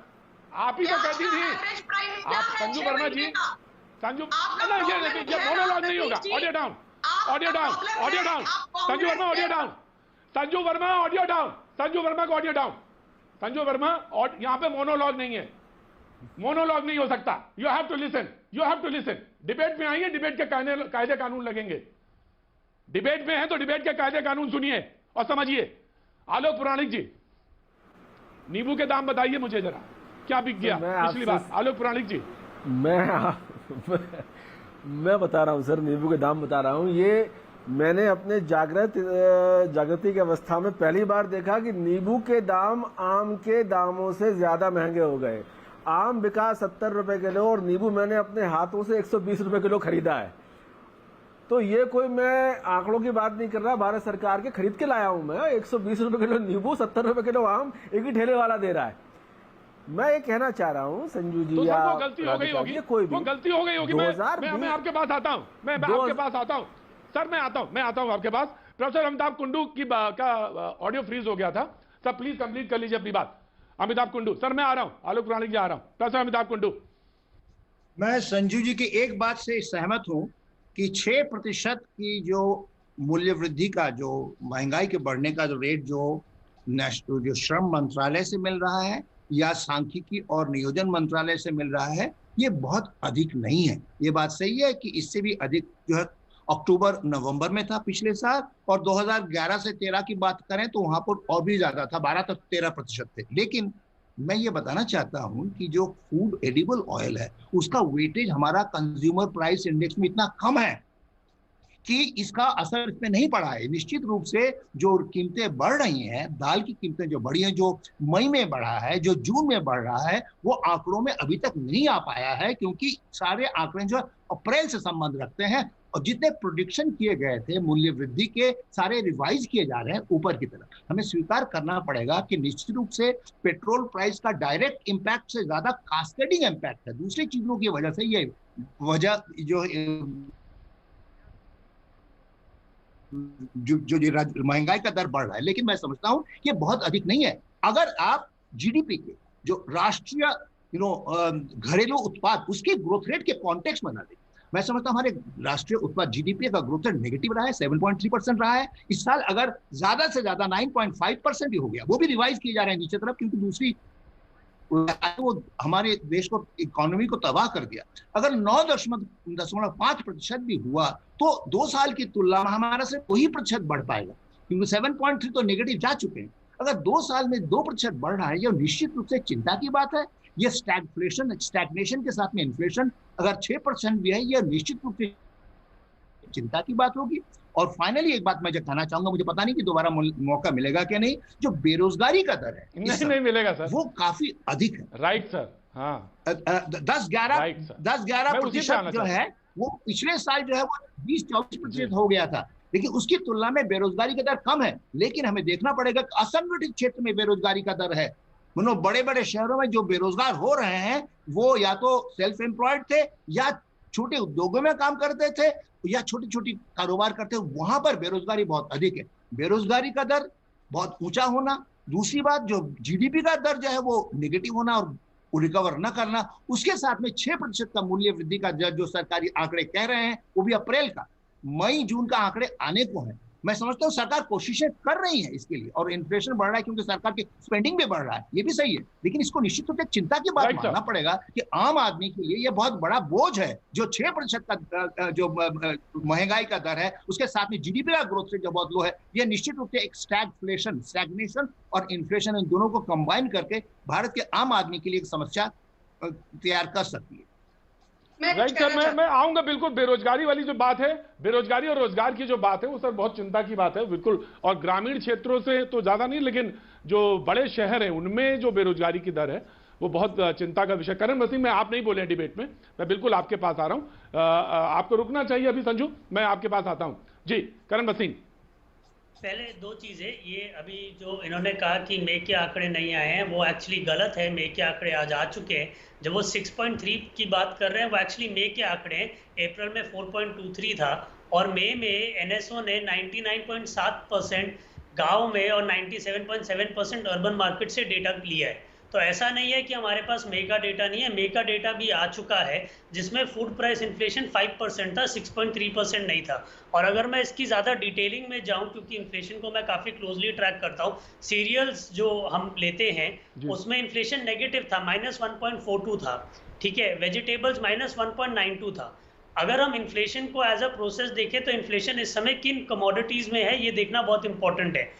Speaker 2: आप ही तो कहती थी आप। संजू वर्मा जी, ये मोनोलॉग नहीं होगा। Audio down, Sanju Verma audio down, Sanju Verma को ऑडियो डाउन। संजू वर्मा, और यहाँ पे मोनोलॉग नहीं है, मोनोलॉग नहीं हो सकता। You have to listen. Debate में आइए, डिबेट के कायदे कानून लगेंगे। डिबेट में है तो डिबेट के कायदे कानून सुनिए और समझिए। आलोक पुराणिक जी, नींबू के दाम बताइए मुझे जरा, क्या बिक गया पिछली बार? आलोक पुराणिक जी,
Speaker 7: मैं बता रहा हूं सर, नींबू के दाम बता रहा हूं। ये मैंने अपने जागृति की अवस्था में पहली बार देखा कि नींबू के दाम आम के दामों से ज्यादा महंगे हो गए। आम बिका 70 रुपए किलो और नींबू मैंने अपने हाथों से 120 रुपए किलो खरीदा है। तो ये कोई मैं आंकड़ों की बात नहीं कर रहा, भारत सरकार के खरीद के लाया हूं मैं। 120 रुपए किलो नींबू, 70 रुपए किलो आम एक ही ठेले वाला दे रहा है। मैं ये कहना चाह रहा हूं संजू जी,
Speaker 2: तो या गलती हो गई होगी,
Speaker 7: कोई भी
Speaker 2: गलती हो गई होगी। मैं आपके पास आता हूं, सर, मैं आता हूं आपके पास। प्रोफेसर अमिताभ कुंडू की का ऑडियो फ्रीज हो गया था सर, प्लीज कंप्लीट कर लीजिए अपनी बात। अमिताभ कुंडू सर, मैं आ रहा हूं, आलोक पुराणिक जी आ रहा हूं। प्रोफेसर अमिताभ कुंडू,
Speaker 6: मैं संजू जी की एक बात से सहमत हूं कि 6% की जो मूल्य वृद्धि का, जो महंगाई के बढ़ने का जो रेट जो श्रम मंत्रालय से मिल रहा है या सांख्यिकी और नियोजन मंत्रालय से मिल रहा है, ये बहुत अधिक नहीं है। ये बात सही है कि इससे भी अधिक जो है अक्टूबर नवंबर में था पिछले साल, और 2011 से 13 की बात करें तो वहां पर और भी ज्यादा था, 12 तक 13% थे। लेकिन मैं ये बताना चाहता हूं कि जो फूड एडिबल ऑयल है उसका वेटेज हमारा कंज्यूमर प्राइस इंडेक्स में इतना कम है कि इसका असर इस पे नहीं पड़ा है। निश्चित रूप से जो कीमतें बढ़ रही हैं, दाल की कीमतें जो बढ़ी हैं, जो मई में बढ़ा है, जो जून में बढ़ रहा है, वो आंकड़ों में अभी तक नहीं आ पाया है, क्योंकि सारे आंकड़े जो अप्रैल से संबंध रखते हैं और जितने प्रोडिक्शन किए गए थे मूल्य वृद्धि के, सारे रिवाइज किए जा रहे हैं ऊपर की तरफ। हमें स्वीकार करना पड़ेगा कि निश्चित रूप से पेट्रोल प्राइस का डायरेक्ट इंपैक्ट से ज्यादा कास्केडिंग इंपैक्ट है, दूसरी चीजों की वजह से ये वजह जो महंगाई का दर बढ़ रहा है। लेकिन मैं समझता हूं कि बहुत अधिक नहीं है। अगर आप जीडीपी के जो राष्ट्रीय घरेलू उत्पाद उसके ग्रोथ रेट के कॉन्टेक्स्ट में ना दें, मैं समझता हूं हमारे राष्ट्रीय उत्पाद जीडीपी का ग्रोथ रेट नेगेटिव रहा है, 7.3% रहा है इस साल। अगर ज्यादा से ज्यादा 9.5% भी हो गया, वो भी रिवाइज किए जा रहे हैं नीचे तरफ, क्योंकि दूसरी वो हमारे देश को, इकोनॉमी को तबाह कर दिया। अगर 9.5% भी हुआ तो 2 साल की तुलना में हमारा सिर्फ 2% बढ़ पाएगा, क्योंकि 7.3 तो नेगेटिव जा चुके हैं। अगर 2 साल में 2% बढ़ रहा है, यह निश्चित रूप से चिंता की बात है। यह स्टैग्नेशन के साथ में इन्फ्लेशन अगर 6% भी है, यह निश्चित रूप से चिंता की बात होगी। और फाइनली एक बात मैं जो कहना चाहूंगा, मुझे पता नहीं कि दोबारा मौका मिलेगा कि नहीं, जो बेरोजगारी का दर है
Speaker 2: नहीं मिलेगा सर, वो
Speaker 6: काफी अधिक है।
Speaker 2: राइट सर, हाँ
Speaker 6: 10-11% जो है वो पिछले साल जो है वो 20-24% हो गया था, लेकिन उसकी तुलना में बेरोजगारी का दर कम है। लेकिन हमें देखना पड़ेगा कि असंगठित क्षेत्र में बेरोजगारी का दर है। मतलब बड़े बड़े शहरों में जो बेरोजगार हो रहे हैं वो या तो सेल्फ एम्प्लॉयड थे, या छोटे उद्योगों में काम करते थे, या छोटी छोटी कारोबार करते, वहां पर बेरोजगारी बहुत अधिक है। बेरोजगारी का दर बहुत ऊंचा होना, दूसरी बात जो जीडीपी का दर जो है वो नेगेटिव होना और रिकवर न करना, उसके साथ में 6% का मूल्य वृद्धि का दर जो सरकारी आंकड़े कह रहे हैं, वो भी अप्रैल का, मई जून का आंकड़े आने को है। मैं समझता हूँ सरकार कोशिशें कर रही है इसके लिए, और इन्फ्लेशन बढ़ रहा है क्योंकि सरकार की स्पेंडिंग भी बढ़ रहा है, ये भी सही है। लेकिन इसको निश्चित रूप से चिंता की बात मानना पड़ेगा कि आम आदमी के लिए यह बहुत बड़ा बोझ है, जो 6% का जो महंगाई का दर है, उसके साथ में जीडीपी का ग्रोथ रेट जो बहुत लो है, यह निश्चित रूप से एक स्टैग्नेशन और इन्फ्लेशन, इन दोनों को कंबाइन करके भारत के आम आदमी के लिए एक समस्या तैयार कर सकती है।
Speaker 2: राइट सर, मैं आऊंगा बिल्कुल। बेरोजगारी वाली जो बात है, बेरोजगारी और रोजगार की जो बात है, वो सर बहुत चिंता की बात है बिल्कुल। और ग्रामीण क्षेत्रों से तो ज्यादा नहीं, लेकिन जो बड़े शहर हैं उनमें जो बेरोजगारी की दर है वो बहुत चिंता का विषय। करण मसीह, मैं आप नहीं बोले डिबेट में, मैं बिल्कुल आपके पास आ रहा हूं। आपको रुकना चाहिए अभी संजू, मैं आपके पास आता हूं जी। करण मसीह,
Speaker 8: पहले 2 चीज़ें, ये अभी जो इन्होंने कहा कि मई के आंकड़े नहीं आए हैं, वो एक्चुअली गलत है। मई के आंकड़े आज आ चुके हैं। जब वो 6.3 की बात कर रहे हैं, वो एक्चुअली मई के आंकड़े हैं। अप्रैल में 4.23 था, और मई में एनएसओ ने 99.7% गाँव में और 97.7% अर्बन मार्केट से डेटा लिया है। तो ऐसा नहीं है कि हमारे पास मई का डेटा नहीं है, मई का डेटा भी आ चुका है, जिसमें फूड प्राइस इन्फ्लेशन 5% था, 6.3% नहीं था। और अगर मैं इसकी ज़्यादा डिटेलिंग में जाऊं, क्योंकि इन्फ्लेशन को मैं काफ़ी क्लोजली ट्रैक करता हूं, सीरियल्स जो हम लेते हैं उसमें इन्फ्लेशन नेगेटिव था, -1.42 था, ठीक है। वेजिटेबल्स -1.92 था। अगर हम इन्फ्लेशन को एज अ प्रोसेस देखें तो इन्फ्लेशन इस समय किन कमोडिटीज़ में है, ये देखना बहुत इंपॉर्टेंट है।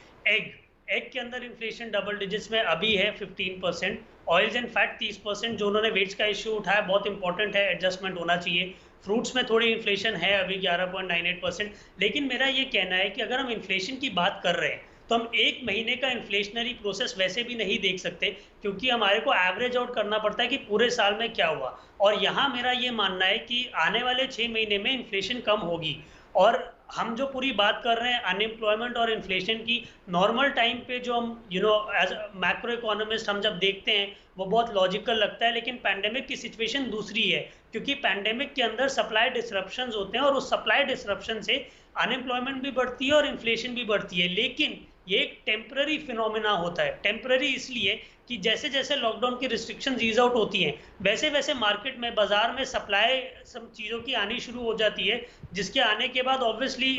Speaker 8: एग के अंदर इन्फ्लेशन डबल डिजिट्स में अभी है 15%, ऑयल्स एंड फैट 30%, जो उन्होंने वेट्स का इश्यू उठाया बहुत इंपॉर्टेंट है, एडजस्टमेंट होना चाहिए। फ्रूट्स में थोड़ी इन्फ्लेशन है अभी 11.98%। लेकिन मेरा ये कहना है कि अगर हम इन्फ्लेशन की बात कर रहे हैं तो हम 1 महीने का इन्फ्लेशनरी प्रोसेस वैसे भी नहीं देख सकते, क्योंकि हमारे को एवरेज आउट करना पड़ता है कि पूरे साल में क्या हुआ। और यहाँ मेरा ये मानना है कि आने वाले 6 महीने में इन्फ्लेशन कम होगी। और हम जो पूरी बात कर रहे हैं अनएम्प्लॉयमेंट और इन्फ्लेशन की, नॉर्मल टाइम पे जो हम एज मैक्रो इकोनॉमिस्ट हम जब देखते हैं वो बहुत लॉजिकल लगता है। लेकिन पैंडेमिक की सिचुएशन दूसरी है, क्योंकि पैंडेमिक के अंदर सप्लाई डिसरप्शंस होते हैं, और उस सप्लाई डिसरप्शन से अनएम्प्लॉयमेंट भी बढ़ती है और इन्फ्लेशन भी बढ़ती है। लेकिन ये एक टेम्पररी फिनोमिना होता है। टेम्पररी इसलिए कि जैसे जैसे लॉकडाउन की रिस्ट्रिक्शंस ईज आउट होती हैं, वैसे वैसे मार्केट में, बाजार में सप्लाई सब चीज़ों की आनी शुरू हो जाती है, जिसके आने के बाद ऑब्वियसली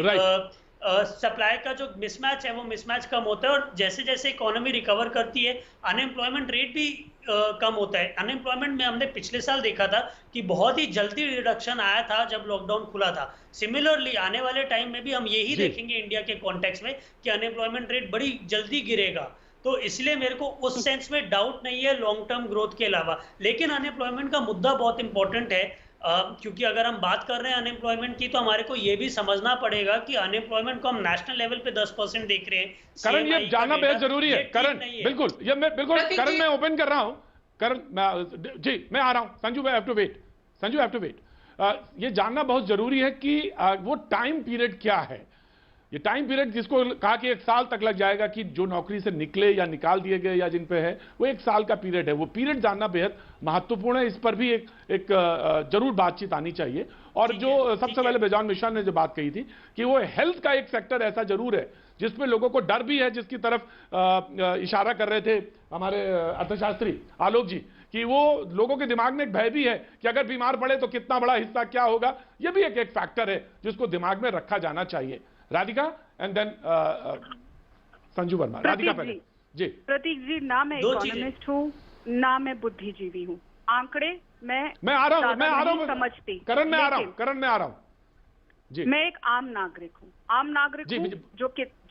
Speaker 8: सप्लाई का जो मिसमैच है वो मिसमैच कम होता है। और जैसे जैसे इकोनॉमी रिकवर करती है, अनएम्प्लॉयमेंट रेट भी कम होता है। अनएम्प्लॉयमेंट में हमने पिछले साल देखा था कि बहुत ही जल्दी रिडक्शन आया था जब लॉकडाउन खुला था। सिमिलरली आने वाले टाइम में भी हम यही देखेंगे इंडिया के कॉन्टेक्स्ट में कि अनएम्प्लॉयमेंट रेट बड़ी जल्दी गिरेगा। तो इसलिए मेरे को उस सेंस में डाउट नहीं है लॉन्ग टर्म ग्रोथ के अलावा। लेकिन अनएम्प्लॉयमेंट का मुद्दा बहुत इंपॉर्टेंट है। क्योंकि अगर हम बात कर रहे हैं अनएम्प्लॉयमेंट की, तो हमारे को ये भी समझना पड़ेगा कि अनएम्प्लॉयमेंट को हम नेशनल लेवल पे 10% देख रहे हैं।
Speaker 2: करण, ये जानना बेहद जरूरी है। करण, बिल्कुल, ये मैं बिल्कुल करण मैं ओपन कर रहा हूं। करण जी, मैं आ रहा हूं। संजू भाई, have to wait. Sanju, have to wait. ये जानना बहुत जरूरी है कि वो टाइम पीरियड क्या है। ये टाइम पीरियड जिसको कहा कि 1 साल तक लग जाएगा, कि जो नौकरी से निकले या निकाल दिए गए या जिन पे है, वो 1 साल का पीरियड है। वो पीरियड जानना बेहद महत्वपूर्ण है। इस पर भी एक जरूर बातचीत आनी चाहिए। और जो सबसे पहले बेजान मिश्रा ने जो बात कही थी कि वो हेल्थ का एक सेक्टर ऐसा जरूर है जिसमें लोगों को डर भी है, जिसकी तरफ इशारा कर रहे थे हमारे अर्थशास्त्री आलोक जी, कि वो लोगों के दिमाग में एक भय भी है कि अगर बीमार पड़े तो कितना बड़ा हिस्सा क्या होगा। यह भी एक फैक्टर है जिसको दिमाग में रखा जाना चाहिए। Radhika and then Sanju Verma. राधिका पहले जी।
Speaker 5: प्रतीक जी, ना मैं इकोनॉमिस्ट हूँ, ना मैं बुद्धिजीवी हूँ। आंकड़े मैं
Speaker 2: आ रहा हूँ
Speaker 5: समझती।
Speaker 2: करण, मैं आ रहा हूँ जी।
Speaker 5: मैं एक आम नागरिक हूँ, आम नागरिक हूँ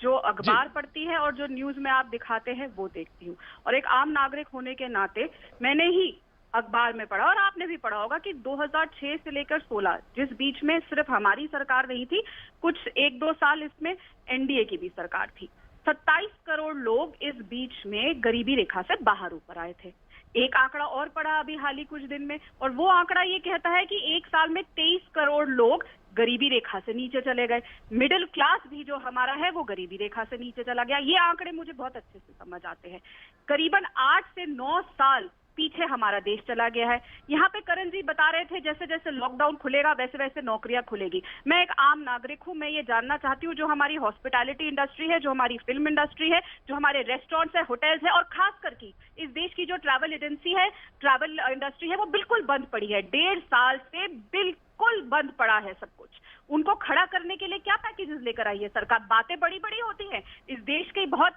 Speaker 5: जो अखबार पढ़ती है और जो न्यूज में आप दिखाते हैं वो देखती हूँ। और एक आम नागरिक होने के नाते मैंने ही अखबार में पढ़ा, और आपने भी पढ़ा होगा, कि 2006 से लेकर 16, जिस बीच में सिर्फ हमारी सरकार नहीं थी, कुछ 1-2 साल इसमें एनडीए की भी सरकार थी, 27 करोड़ लोग इस बीच में गरीबी रेखा से बाहर ऊपर आए थे। एक आंकड़ा और पड़ा अभी हाल ही कुछ दिन में, और वो आंकड़ा ये कहता है कि 1 साल में 23 करोड़ लोग गरीबी रेखा से नीचे चले गए। मिडिल क्लास भी जो हमारा है वो गरीबी रेखा से नीचे चला गया। ये आंकड़े मुझे बहुत अच्छे से समझ आते हैं। करीबन 8 से 9 साल पीछे हमारा देश चला गया है। यहाँ पे करण जी बता रहे थे जैसे जैसे लॉकडाउन खुलेगा वैसे वैसे नौकरियां खुलेगी। मैं एक आम नागरिक हूँ, मैं ये जानना चाहती हूँ, जो हमारी हॉस्पिटैलिटी इंडस्ट्री है, जो हमारी फिल्म इंडस्ट्री है, जो हमारे रेस्टोरेंट्स है, होटल्स है, और खास करके इस देश की जो ट्रैवल एजेंसी है, ट्रैवल इंडस्ट्री है, वो बिल्कुल बंद पड़ी है। 1.5 साल से बिल्कुल बंद पड़ा है सब कुछ। उनको खड़ा करने के लिए क्या पैकेजेस लेकर आई है सरकार? बातें बड़ी बड़ी होती हैं। इस देश की बहुत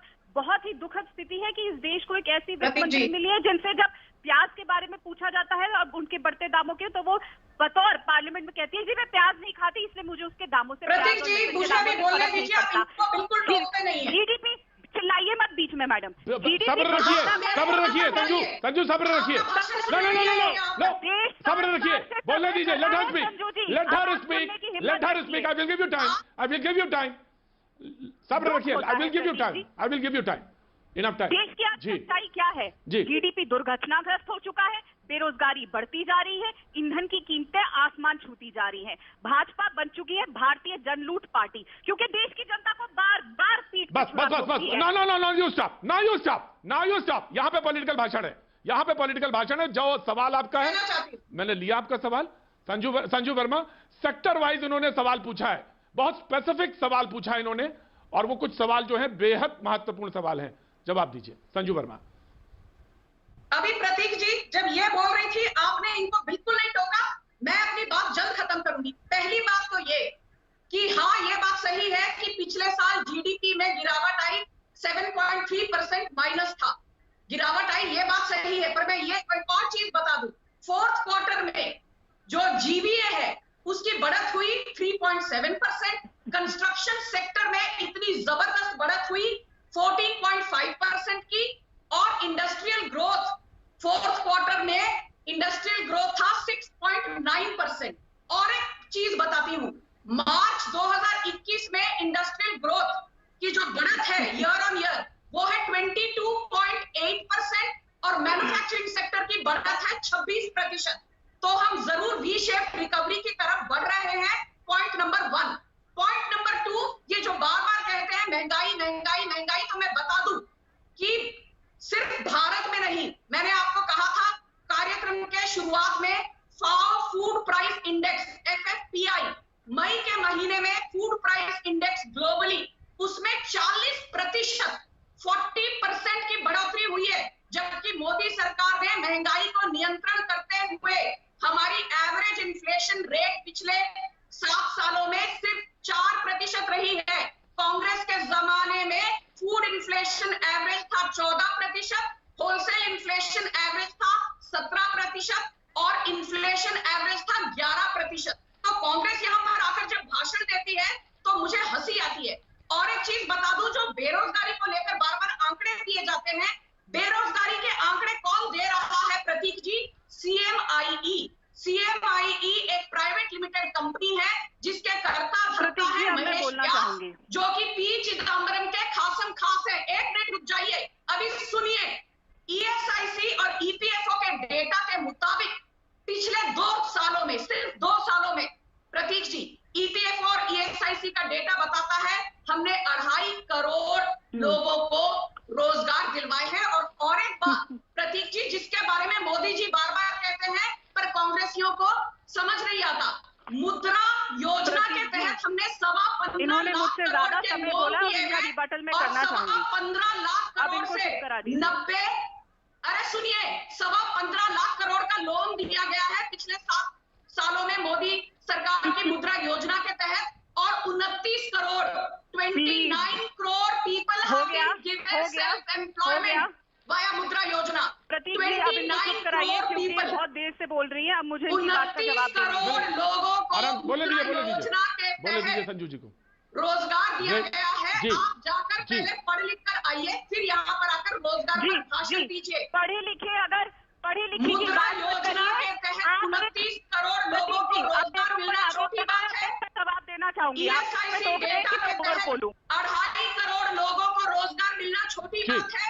Speaker 5: ही दुखद स्थिति है कि इस देश को एक ऐसी वित्त मंत्री मिली है जिनसे जब प्याज के बारे में पूछा जाता है और उनके बढ़ते दामों के, तो वो बतौर पार्लियामेंट में कहती है जी मैं प्याज नहीं खाती इसलिए मुझे उसके दामों से जीडीपी। चिल्लाइए मत बीच में मैडम।
Speaker 2: सब्र रखिए संजू, सब्र रखिए। सब्र रखिए, बोलने दीजिए। Let her speak. I will give you time. सब्र रखिए। I will give you time. Enough time.
Speaker 5: देश की सच्चाई क्या है? जीडीपी दुर्घटनाग्रस्त हो चुका है, बेरोजगारी बढ़ती जा रही है, ईंधन की कीमतें आसमान छूती जा रही हैं। भाजपा बन चुकी है भारतीय जनलूट पार्टी, क्योंकि देश की जनता को बार बार पीठ
Speaker 2: बस। No, you stop. यहाँ पे पॉलिटिकल भाषण है। जो सवाल आपका है, मैंने लिया आपका सवाल। संजू वर्मा, सेक्टर वाइज इन्होंने सवाल पूछा है, बहुत स्पेसिफिक सवाल पूछा है इन्होंने, और वो कुछ सवाल जो है बेहद महत्वपूर्ण सवाल हैं। जवाब दीजिए संजू वर्मा।
Speaker 4: अभी प्रतीक जी जब ये बोल रही थी, आपने इनको बिल्कुल नहीं टोका। मैं अपनी बात जल्द खत्म करूंगी। पहली बात तो ये कि हाँ, ये बात सही है कि पिछले साल जीडीपी में गिरावट आई, 7.3% माइनस था, गिरावट आई, ये बात सही है। पर मैं ये एक और चीज बता दूं, 4th क्वार्टर में जो जीवीए है उसकी बढ़त हुई 3.7%। कंस्ट्रक्शन सेक्टर में इतनी जबरदस्त बढ़त हुई 14.5% की, और इंडस्ट्रियल ग्रोथ 4th क्वार्टर में इंडस्ट्रियल ग्रोथ था 6.9%। और एक चीज बताती हूं, मार्च 2021 में इंडस्ट्रियल ग्रोथ की जो बढ़त है ईयर ऑन ईयर वो है 22.8%, और मैन्युफैक्चरिंग सेक्टर की बढ़त है 26%। तो हम जरूर वी शेप रिकवरी की तरफ बढ़ रहे हैं। Point number 1। पॉइंट नंबर 2, ये जो बार बार कहते हैं महंगाई, तो मैं बता दूं कि सिर्फ भारत में नहीं, मैंने आपको कहा था कार्यक्रम के शुरुआत में, फाओ फूड प्राइस इंडेक्स FFPI मई के महीने में फूड प्राइस इंडेक्स ग्लोबली, उसमें 40%, 40% की बढ़ोतरी हुई है। जबकि मोदी सरकार ने महंगाई को नियंत्रण करते हुए हमारी एवरेज इन्फ्लेशन रेट पिछले 7 सालों में सिर्फ 4% रही है। कांग्रेस के जमाने में फूड इन्फ्लेशन एवरेज था 14%, होलसेल इन्फ्लेशन एवरेज था 17%, और इन्फ्लेशन एवरेज था 11%। तो कांग्रेस यहाँ पर आकर जब भाषण देती है तो मुझे हंसी आती है। और एक चीज बता दूं, जो बेरोजगारी को लेकर बार बार आंकड़े दिए जाते हैं, बेरोजगारी के आंकड़े कौन दे रहा है प्रतीक जी? CMIE हमने 2.5 करोड़ लोगों को रोजगार दिलवाए हैं। और एक बात प्रतीक जी, जिसके बारे में मोदी जी बार बार कहते हैं पर कांग्रेसियों को समझ नहीं आता, मुद्रा योजना के तहत हमने 15.5
Speaker 5: इन्होंने
Speaker 4: लाख
Speaker 5: मुझसे
Speaker 4: करोड़
Speaker 5: ज्यादा
Speaker 4: के
Speaker 5: समय
Speaker 4: लोन
Speaker 5: बोला,
Speaker 4: दिए
Speaker 5: उनका
Speaker 4: हैं
Speaker 5: रिबटल में
Speaker 4: और
Speaker 5: करना चाहूंगी।
Speaker 4: 15 लाख
Speaker 5: अब
Speaker 4: करोड़
Speaker 5: इनको
Speaker 4: से
Speaker 5: चुप करा दीजिए।
Speaker 4: 90, अरे सुनिए, 15.5 लाख करोड़ का लोन दिया गया है पिछले 7 सालों में मोदी सरकार की मुद्रा योजना के तहत, और 29 करोड़ 29 करोड़ पीपल
Speaker 5: हो
Speaker 4: हैव
Speaker 5: गया,
Speaker 4: बीन गिवन
Speaker 5: हो गया,
Speaker 4: सेल्फ
Speaker 5: हो गया।
Speaker 4: एम्प्लॉयमेंट वाया मुद्रा योजना।
Speaker 5: प्रतीक जी आप इनको चुप कराइए, क्योंकि बहुत देर से बोल रही हैं। अब मुझे इनकी बात का
Speaker 4: 29
Speaker 5: जवाब देना
Speaker 4: करोड़
Speaker 5: है।
Speaker 4: लोगों
Speaker 2: आराम,
Speaker 4: को
Speaker 2: बोले दीजिए,
Speaker 4: मुद्रा
Speaker 2: बोले दीजिए,
Speaker 4: योजना के
Speaker 2: बोले दीजिए
Speaker 4: तहत
Speaker 2: संजू जी को।
Speaker 4: रोजगार दिया
Speaker 2: जी,
Speaker 4: गया है।
Speaker 2: जी,
Speaker 4: आप जाकर
Speaker 2: जी।
Speaker 4: पहले पढ़ लिख कर आइए, फिर यहाँ पर आकर रोजगार
Speaker 5: जी
Speaker 4: पर भाषण
Speaker 5: जी
Speaker 4: दीजिए।
Speaker 5: पढ़े लिखे, अगर पढ़े लिखे की
Speaker 4: मुद्रा
Speaker 5: बात
Speaker 4: योजना के तहत 29 करोड़ लोगों को रोजगार मिलना छोटी बात है।
Speaker 5: जवाब देना चाहूंगी। आप मैं
Speaker 4: ESIC
Speaker 5: रोक रहे हैं
Speaker 4: डेटा
Speaker 5: कि मैं
Speaker 4: के
Speaker 5: और
Speaker 4: तहत
Speaker 5: बोलूं।
Speaker 4: 2.5 करोड़ लोगों को रोजगार मिलना छोटी
Speaker 2: जी।
Speaker 4: बात है।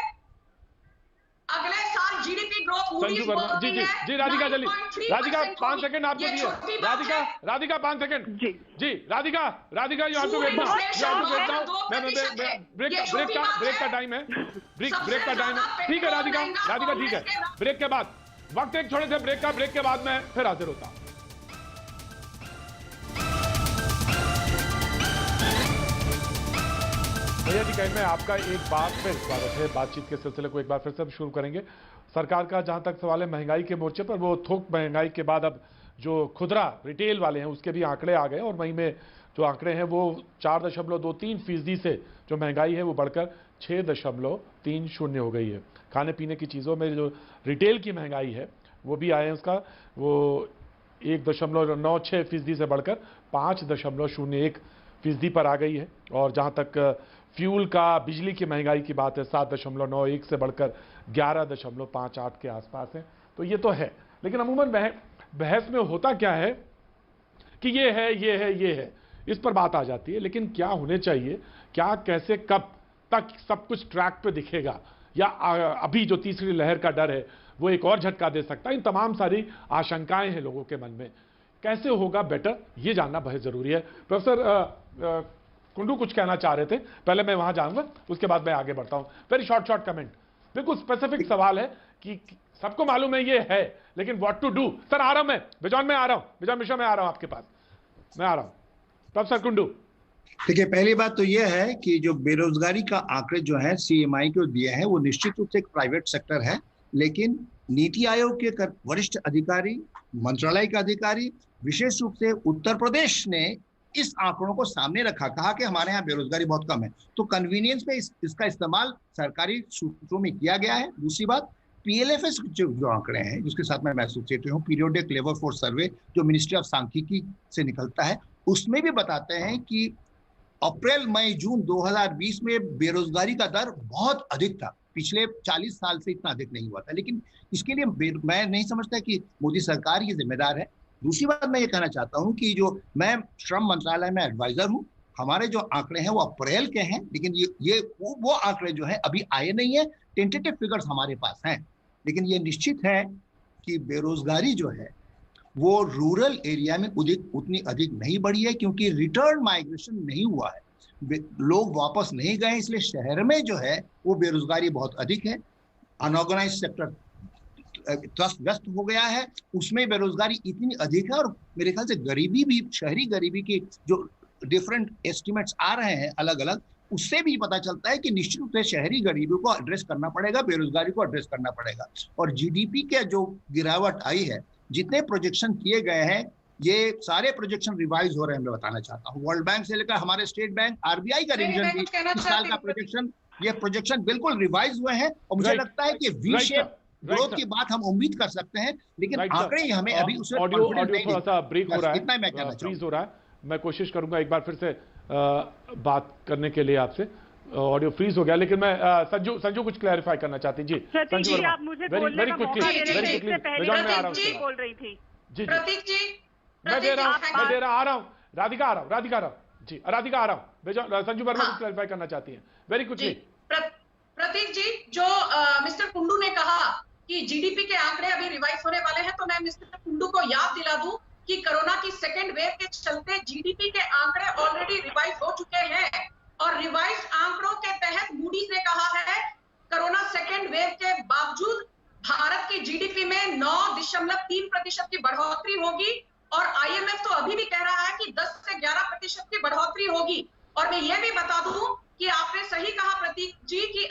Speaker 4: अगले साल जीडीपी ग्रोथ
Speaker 2: संजू वर्मा जी, जी जी राधिका जल्दी, राधिका 5 सेकंड आपको दिए, Radhika, Radhika 5 second
Speaker 5: ji
Speaker 2: ji, Radhika, Radhika you have to wait now, you have to wait now. मैं ब्रेक का टाइम है, ब्रेक का टाइम है। ठीक है राधिका, राधिका ठीक है। ब्रेक के बाद वक्त एक छोटे से ब्रेक का, ब्रेक के बाद मैं फिर हाजिर होता हूं। भैया जी कहीं में आपका एक बार फिर स्वागत है। बातचीत के सिलसिले को एक बार फिर से शुरू करेंगे। सरकार का जहां तक सवाल है महंगाई के मोर्चे पर, वो थोक महंगाई के बाद अब जो खुदरा रिटेल वाले हैं उसके भी आंकड़े आ गए, और मई में जो आंकड़े हैं वो 4.23% से जो महंगाई है वो बढ़कर 6.30 हो गई है। खाने पीने की चीज़ों में जो रिटेल की महंगाई है वो भी आए हैं, उसका वो 1.96% से बढ़कर 5.01% पर आ गई है। और जहां तक फ्यूल का, बिजली की महंगाई की बात है, 7.91 से बढ़कर 11.58 के आसपास है। तो ये तो है, लेकिन अमूमन बहस में होता क्या है कि ये है, ये है, ये है, इस पर बात आ जाती है। लेकिन क्या होने चाहिए, क्या, कैसे, कब तक सब कुछ ट्रैक पे दिखेगा, या अभी जो तीसरी लहर का डर है वो एक और झटका दे सकता है, इन तमाम सारी आशंकाएं हैं लोगों के मन में। कैसे होगा बेटर, ये जानना बहुत जरूरी है। प्रोफेसर कुंडू कुछ कहना चाह रहे थे, पहले मैं वहां जाऊंगा, उसके बाद मैं आगे बढ़ता हूं। वेरी शॉर्ट कमेंट, बिल्कुल स्पेसिफिक सवाल है कि सबको मालूम है ये है, लेकिन व्हाट टू डू। सर आ रहा हूं मैं, बिजॉन में आ रहा हूं, बिजॉन मिश्रा में आ रहा हूं आपके पास, मैं आ रहा हूं। प्रोफेसर कुंडू
Speaker 6: देखिए, पहली बात तो यह है कि जो बेरोजगारी का आंकड़े जो है CMI को दिए हैं वो निश्चित रूप से एक प्राइवेट सेक्टर है, लेकिन नीति आयोग के वरिष्ठ अधिकारी, मंत्रालय के अधिकारी, विशेष रूप से उत्तर प्रदेश ने इस आंकड़ों को सामने रखा, कहा कि हमारे यहाँ बेरोजगारी बहुत कम है। तो कन्वीनियंस में इसका इस्तेमाल सरकारी सूत्रों में किया गया है। दूसरी बात, PLFS जो आंकड़े हैं, जिसके साथ मैं एसोसिएट हूँ, पीरियोडिक लेबर फोर्स सर्वे, जो मिनिस्ट्री ऑफ सांख्यिकी से निकलता है, उसमें भी बताते हैं कि अप्रैल, मई, जून 2020 में बेरोजगारी का दर बहुत अधिक था। पिछले 40 साल से इतना अधिक नहीं हुआ था। लेकिन इसके लिए मैं नहीं समझता कि मोदी सरकार ही जिम्मेदार है। दूसरी बात मैं ये कहना चाहता हूं कि जो मैं श्रम मंत्रालय में एडवाइजर हूं, हमारे जो आंकड़े हैं वो अप्रैल के हैं, लेकिन ये वो आंकड़े जो है अभी आए नहीं है। टेंटेटिव फिगर्स हमारे पास हैं, लेकिन ये निश्चित है कि बेरोजगारी जो है वो रूरल एरिया में उतनी अधिक नहीं बढ़ी है, क्योंकि रिटर्न माइग्रेशन नहीं हुआ है, लोग वापस नहीं गए, इसलिए शहर में जो है वो बेरोजगारी बहुत अधिक है। अनऑर्गेनाइज सेक्टर त्रस्त व्यस्त हो गया है, उसमें बेरोजगारी इतनी अधिक है। और मेरे ख्याल से गरीबी भी, शहरी गरीबी की जो डिफरेंट एस्टिमेट्स आ रहे हैं अलग अलग, उससे भी पता चलता है कि निश्चित रूप से शहरी गरीबी को एड्रेस करना पड़ेगा, बेरोजगारी को एड्रेस करना पड़ेगा। और GDP के जो गिरावट आई है, जितने प्रोजेक्शन किए गए हैं, ये सारे प्रोजेक्शन रिवाइज हो रहे हैं। मैं बताना चाहता हूँ, वर्ल्ड बैंक से लेकर हमारे स्टेट बैंक, RBI का रिवीजन भी, इस साल का प्रोजेक्शन, ये प्रोजेक्शन बिल्कुल रिवाइज हुए हैं। और मुझे लगता है कि वी शेप ग्रोथ की बात हम उम्मीद कर सकते हैं, लेकिन आंकड़े हमें अभी उसमें
Speaker 2: ऑडियो थोड़ा सा ब्रेक हो रहा है,
Speaker 6: इतना मैं कहना
Speaker 2: फ्रीज हो रहा है। मैं कोशिश करूंगा एक बार फिर से बात करने के लिए आपसे। ऑडियो फ्रीज हो गया, लेकिन मैं संजू कुछ क्लैरिफाई करना चाहती। जी
Speaker 5: संजू वर्मा, आप मुझे बोलने का मौका दे रहे थे, इससे पहले मैं बोल रही थी।
Speaker 2: जी
Speaker 4: प्रतीक जी,
Speaker 2: मैं दे रहा हूं, आ रहा हूं। राधिका आ रहा हूं। जी राधिका आ रहा हूं। संजू वर्मा कुछ क्लैरिफाई करना चाहती हैं, वेरी क्विकली।
Speaker 4: प्रतीक जी, जो मिस्टर कुंडू ने कहा कि GDP के आंकड़े अभी रिवाइज होने वाले हैं, तो मैं मिस्टर कुंडू को याद दिला दूं कि कोरोना की सेकेंड वेव के चलते GDP के आंकड़े ऑलरेडी रिवाइज हो चुके हैं। और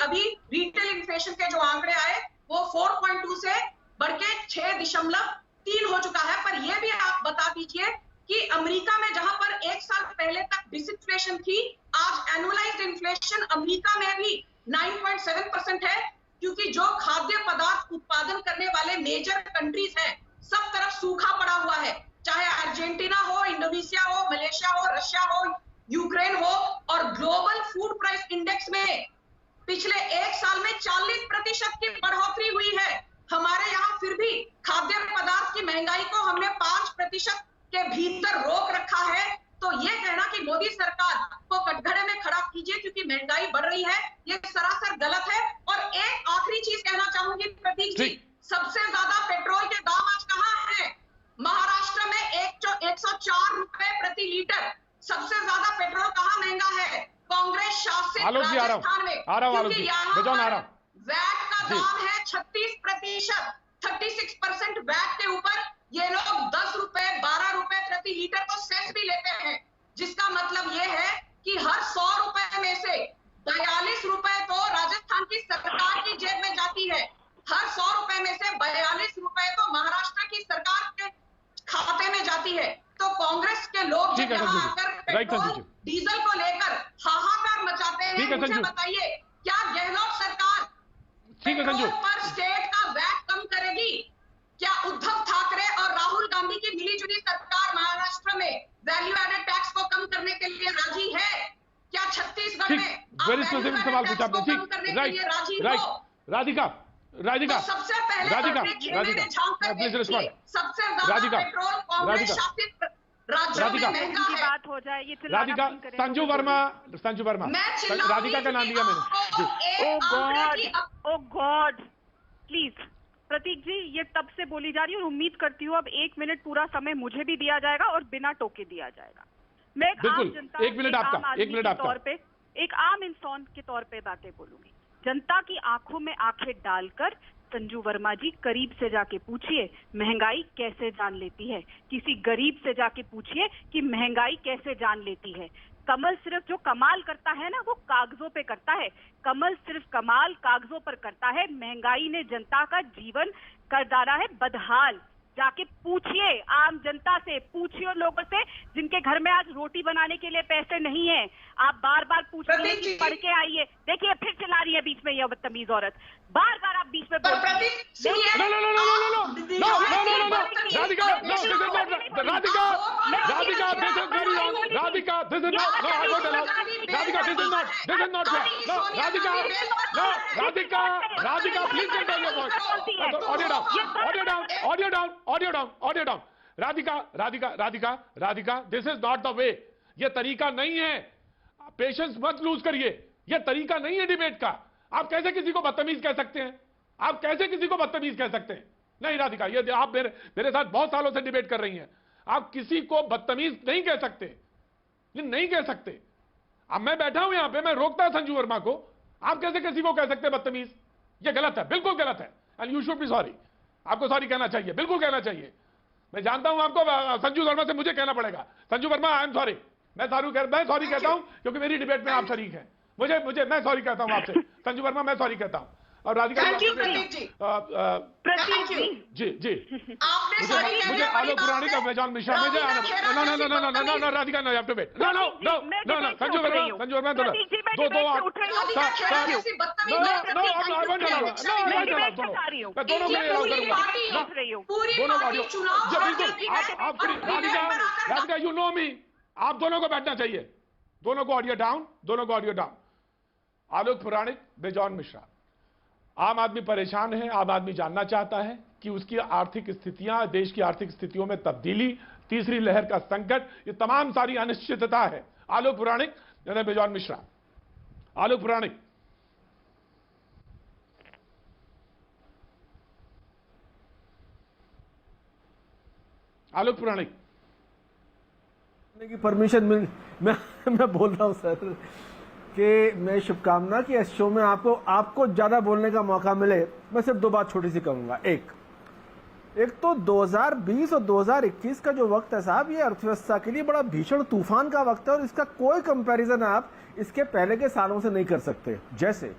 Speaker 4: अभी रिटेल इन्फ्लेशन के जो आंकड़े आए वो 4.2 से बढ़ के 6.3 हो चुका है। पर यह भी आप बता दीजिए कि अमेरिका में जहां पर एक साल पहले तक डिसइन्फ्लेशन थी, आज एनुअलाइज्ड इन्फ्लेशन अमेरिका में भी 9.7% है, क्योंकि जो खाद्य पदार्थ उत्पादन करने वाले मेजर कंट्रीज हैं सब तरफ सूखा पड़ा हुआ है, चाहे अर्जेंटीना हो, इंडोनेशिया हो, मलेशिया हो, रशिया हो, यूक्रेन हो। और ग्लोबल फूड प्राइस इंडेक्स में पिछले एक साल में 40% की बढ़ोतरी हुई है। हमारे यहाँ फिर भी खाद्य पदार्थ की महंगाई को हमने 5% के भीतर रोक रखा है। तो ये कहना कि मोदी सरकार को कटघरे में खड़ा कीजिए क्योंकि महंगाई बढ़ रही है, ये सरासर गलत है। और एक आखिरी चीज कहना चाहूंगी प्रतीक जी, सबसे ज्यादा पेट्रोल के दाम आज कहाँ हैं? महाराष्ट्र में 104 रुपए प्रति लीटर। सबसे ज्यादा पेट्रोल कहाँ महंगा है? कांग्रेस शासित राजस्थान में, क्योंकि यहाँ वैट का दाम है 36%, 36% वैट के ऊपर ये लोग 10 रुपए 12 रुपए प्रति लीटर तो सेस भी लेते हैं, जिसका मतलब ये है कि हर 100 रुपए में से 42 रुपए तो राजस्थान की सरकार की जेब में जाती है, हर 100 रुपए में से 42 रुपए तो महाराष्ट्र की सरकार के खाते में जाती है। तो कांग्रेस के लोग जब यहाँ आकर पेट्रोल डीजल को लेकर हाहाकार मचाते हैं, मुझे बताइए क्या गहलोत सरकार पेट्रोल पर स्टेट का वैट कम करेगी? क्या उद्धव ठाकरे और राहुल गांधी की मिलीजुली सरकार महाराष्ट्र में वैल्यू एडेड टैक्स को कम करने के लिए राजी है? क्या छत्तीसगढ़ में
Speaker 2: वेरी स्पेसिफिक सवाल पूछा आपने, ठीक, राधिका
Speaker 4: सबसे पहले
Speaker 2: प्लीज रिस्पॉन्ड।
Speaker 4: सबसे ज्यादा पेट्रोल कांग्रेस शासित राज्यों में महंगा है।
Speaker 5: बात हो जाए, ये
Speaker 2: राधिका, संजू वर्मा, राधिका का नाम लिया मैंने।
Speaker 5: ओ गॉड प्लीज प्रतीक जी, ये तब से बोली जा रही है और उम्मीद करती हूँ अब 1 मिनट पूरा समय मुझे भी दिया जाएगा और बिना टोके दिया जाएगा। मैं एक आम जनता, एक मिनट आपका तौर पे, एक आम इंसान के तौर पे बातें बोलूंगी। जनता की आंखों में आंखें डालकर संजू वर्मा जी करीब से जाके पूछिए महंगाई कैसे जान लेती है, किसी गरीब से जाके पूछिए कि महंगाई कैसे जान लेती है। कमल सिर्फ जो कमाल करता है ना वो कागजों पे करता है, कमल सिर्फ कमाल कागजों पर करता है। महंगाई ने जनता का जीवन कर डाला है बदहाल। जाके पूछिए आम जनता से, पूछिए लोगों से जिनके घर में आज रोटी बनाने के लिए पैसे नहीं है। आप बार बार पूछ रही हैं कि पढ़ के आइए, देखिए फिर चला रही है बीच में ये बदतमीज औरत, बार बार आप बीच में बोल रही
Speaker 2: Radhika, this is not the way. ये तरीका नहीं है, पेशेंस मत लूज करिए, ये तरीका नहीं है डिबेट का। आप कैसे किसी को बदतमीज कह सकते हैं? आप कैसे किसी को बदतमीज कह सकते हैं? नहीं राधिका, ये आप मेरे साथ बहुत सालों से डिबेट कर रही हैं, आप किसी को बदतमीज नहीं कह सकते, नहीं कह सकते। अब मैं बैठा हूं यहां पे, मैं रोकता संजू वर्मा को, आप कैसे किसी को कह सकते बदतमीज? ये गलत है, बिल्कुल गलत है, and you should be sorry. आपको सॉरी कहना चाहिए, बिल्कुल कहना चाहिए। मैं जानता हूं आपको संजू वर्मा से मुझे कहना पड़ेगा, Sanju Verma I am sorry, मैं सॉरी कहता हूं मैं सॉरी कहता हूं क्योंकि मेरी डिबेट में आप शरीक हैं। मैं सॉरी कहता हूं आपसे संजू वर्मा, मैं सॉरी कहता हूं। और राधिका जी मुझे आलोक पुराणी का बेजान मिश्रा मुझे no Radhika no, you have to wait, no Sanju Verma Radhika you know me, आप दोनों को बैठना चाहिए, दोनों को ऑडियो डाउन। आलोक पुराणिक, बेजान मिश्रा। आम आदमी परेशान है, आम आदमी जानना चाहता है कि उसकी आर्थिक स्थितियां, देश की आर्थिक स्थितियों में तब्दीली, तीसरी लहर का संकट, ये तमाम सारी अनिश्चितता है। आलोक पुराणिक यानी बेजान मिश्रा। आलोक पुराणिक।
Speaker 7: की परमिशन मिल, मैं बोल रहा हूं सर कि मैं शुभकामना कि इस शो में आपको ज्यादा बोलने का मौका मिले। मैं सिर्फ 2 बात छोटी सी कहूंगा। एक तो 2020 और 2021 का जो वक्त है साहब, ये अर्थव्यवस्था के लिए बड़ा भीषण तूफान का वक्त है और इसका कोई कंपैरिजन आप इसके पहले के सालों से नहीं कर सकते। जैसे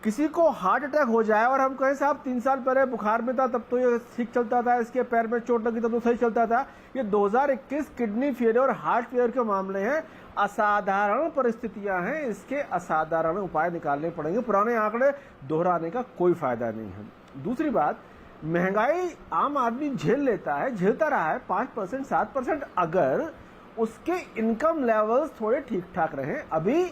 Speaker 7: किसी को हार्ट अटैक हो जाए और हम कहें साहब 3 साल पहले बुखार में था तब तो ये ठीक चलता था, इसके पैर में चोट लगी तब तो सही चलता था, ये 2021 किडनी फेलियर और हार्ट फेलियर के मामले हैं। असाधारण परिस्थितियां हैं, इसके असाधारण उपाय निकालने पड़ेंगे, पुराने आंकड़े दोहराने का कोई फायदा नहीं है। दूसरी बात, महंगाई आम आदमी झेल लेता है, झेलता रहा है 5% 7%, अगर उसके इनकम लेवल्स थोड़े ठीक ठाक रहें। अभी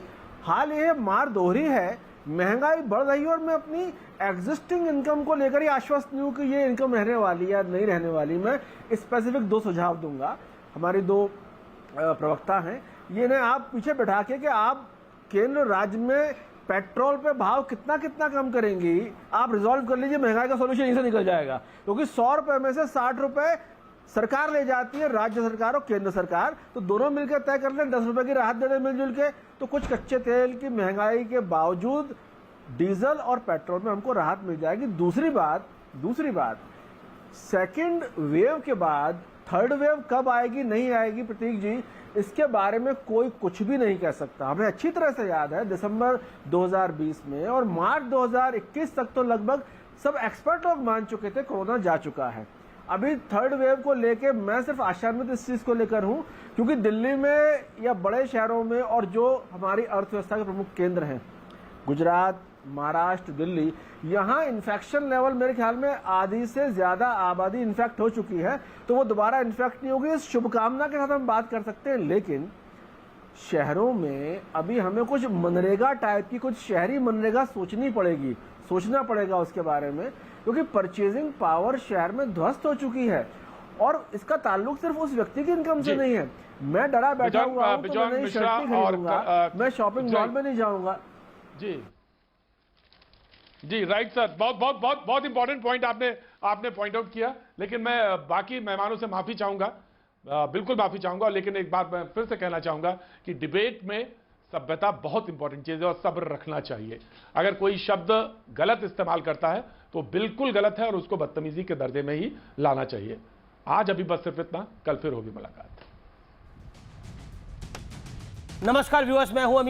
Speaker 7: हाल ये मार दोहरी है, महंगाई बढ़ रही है और मैं अपनी एग्जिस्टिंग इनकम को लेकर ही आश्वस्त नहीं हूं कि ये इनकम रहने वाली या नहीं रहने वाली। मैं स्पेसिफिक 2 सुझाव दूंगा, हमारी 2 प्रवक्ता हैं, ये ने आप पीछे बैठा के कि आप केंद्र राज्य में पेट्रोल पे भाव कितना कितना कम करेंगी, आप रिजॉल्व कर लीजिए, महंगाई का सोल्यूशन इसे निकल जाएगा। क्योंकि 100 रुपए में से 60 रुपए सरकार ले जाती है, राज्य सरकार और केंद्र सरकार, तो दोनों मिलकर तय कर लें 10 रुपए की राहत दे दें मिलजुल के, तो कुछ कच्चे तेल की महंगाई के बावजूद डीजल और पेट्रोल में हमको राहत मिल जाएगी। दूसरी बात सेकंड वेव के बाद थर्ड वेव कब आएगी नहीं आएगी प्रतीक जी, इसके बारे में कोई कुछ भी नहीं कह सकता। हमें अच्छी तरह से याद है दिसंबर 2020 में और मार्च 2021 तक तो लगभग सब एक्सपर्ट लोग मान चुके थे कोरोना जा चुका है। अभी थर्ड वेव को लेके मैं सिर्फ आशान्वित इस चीज को लेकर हूं क्योंकि दिल्ली में या बड़े शहरों में और जो हमारी अर्थव्यवस्था के प्रमुख केंद्र हैं, गुजरात, महाराष्ट्र, दिल्ली, यहाँ इन्फेक्शन लेवल मेरे ख्याल में आधी से ज्यादा आबादी इन्फेक्ट हो चुकी है, तो वो दोबारा इन्फेक्ट नहीं होगी। इस शुभकामना के साथ हम बात कर सकते हैं, लेकिन शहरों में अभी हमें कुछ मनरेगा टाइप की, कुछ शहरी मनरेगा सोचना पड़ेगा उसके बारे में, क्योंकि परचेजिंग पावर शहर में ध्वस्त हो चुकी है और इसका ताल्लुक सिर्फ उस व्यक्ति की इनकम से नहीं है। मैं डरा बैठा हुआ हूं तो मैं नई शर्ट नहीं खरीदूंगा, मैं शॉपिंग मॉल में नहीं जाऊंगा।
Speaker 2: जी राइट सर, बहुत इंपॉर्टेंट पॉइंट आपने पॉइंट आउट किया, लेकिन मैं बाकी मेहमानों से माफी चाहूंगा, बिल्कुल माफी चाहूंगा। लेकिन एक बात मैं फिर से कहना चाहूंगा कि डिबेट में सभ्यता बहुत इंपॉर्टेंट चीज है और सब्र रखना चाहिए। अगर कोई शब्द गलत इस्तेमाल करता है तो बिल्कुल गलत है और उसको बदतमीजी के दर्जे में ही लाना चाहिए। आज अभी बस सिर्फ इतना, कल फिर होगी मुलाकात।
Speaker 9: नमस्कार व्यूअर्स, मैं हूं अमित।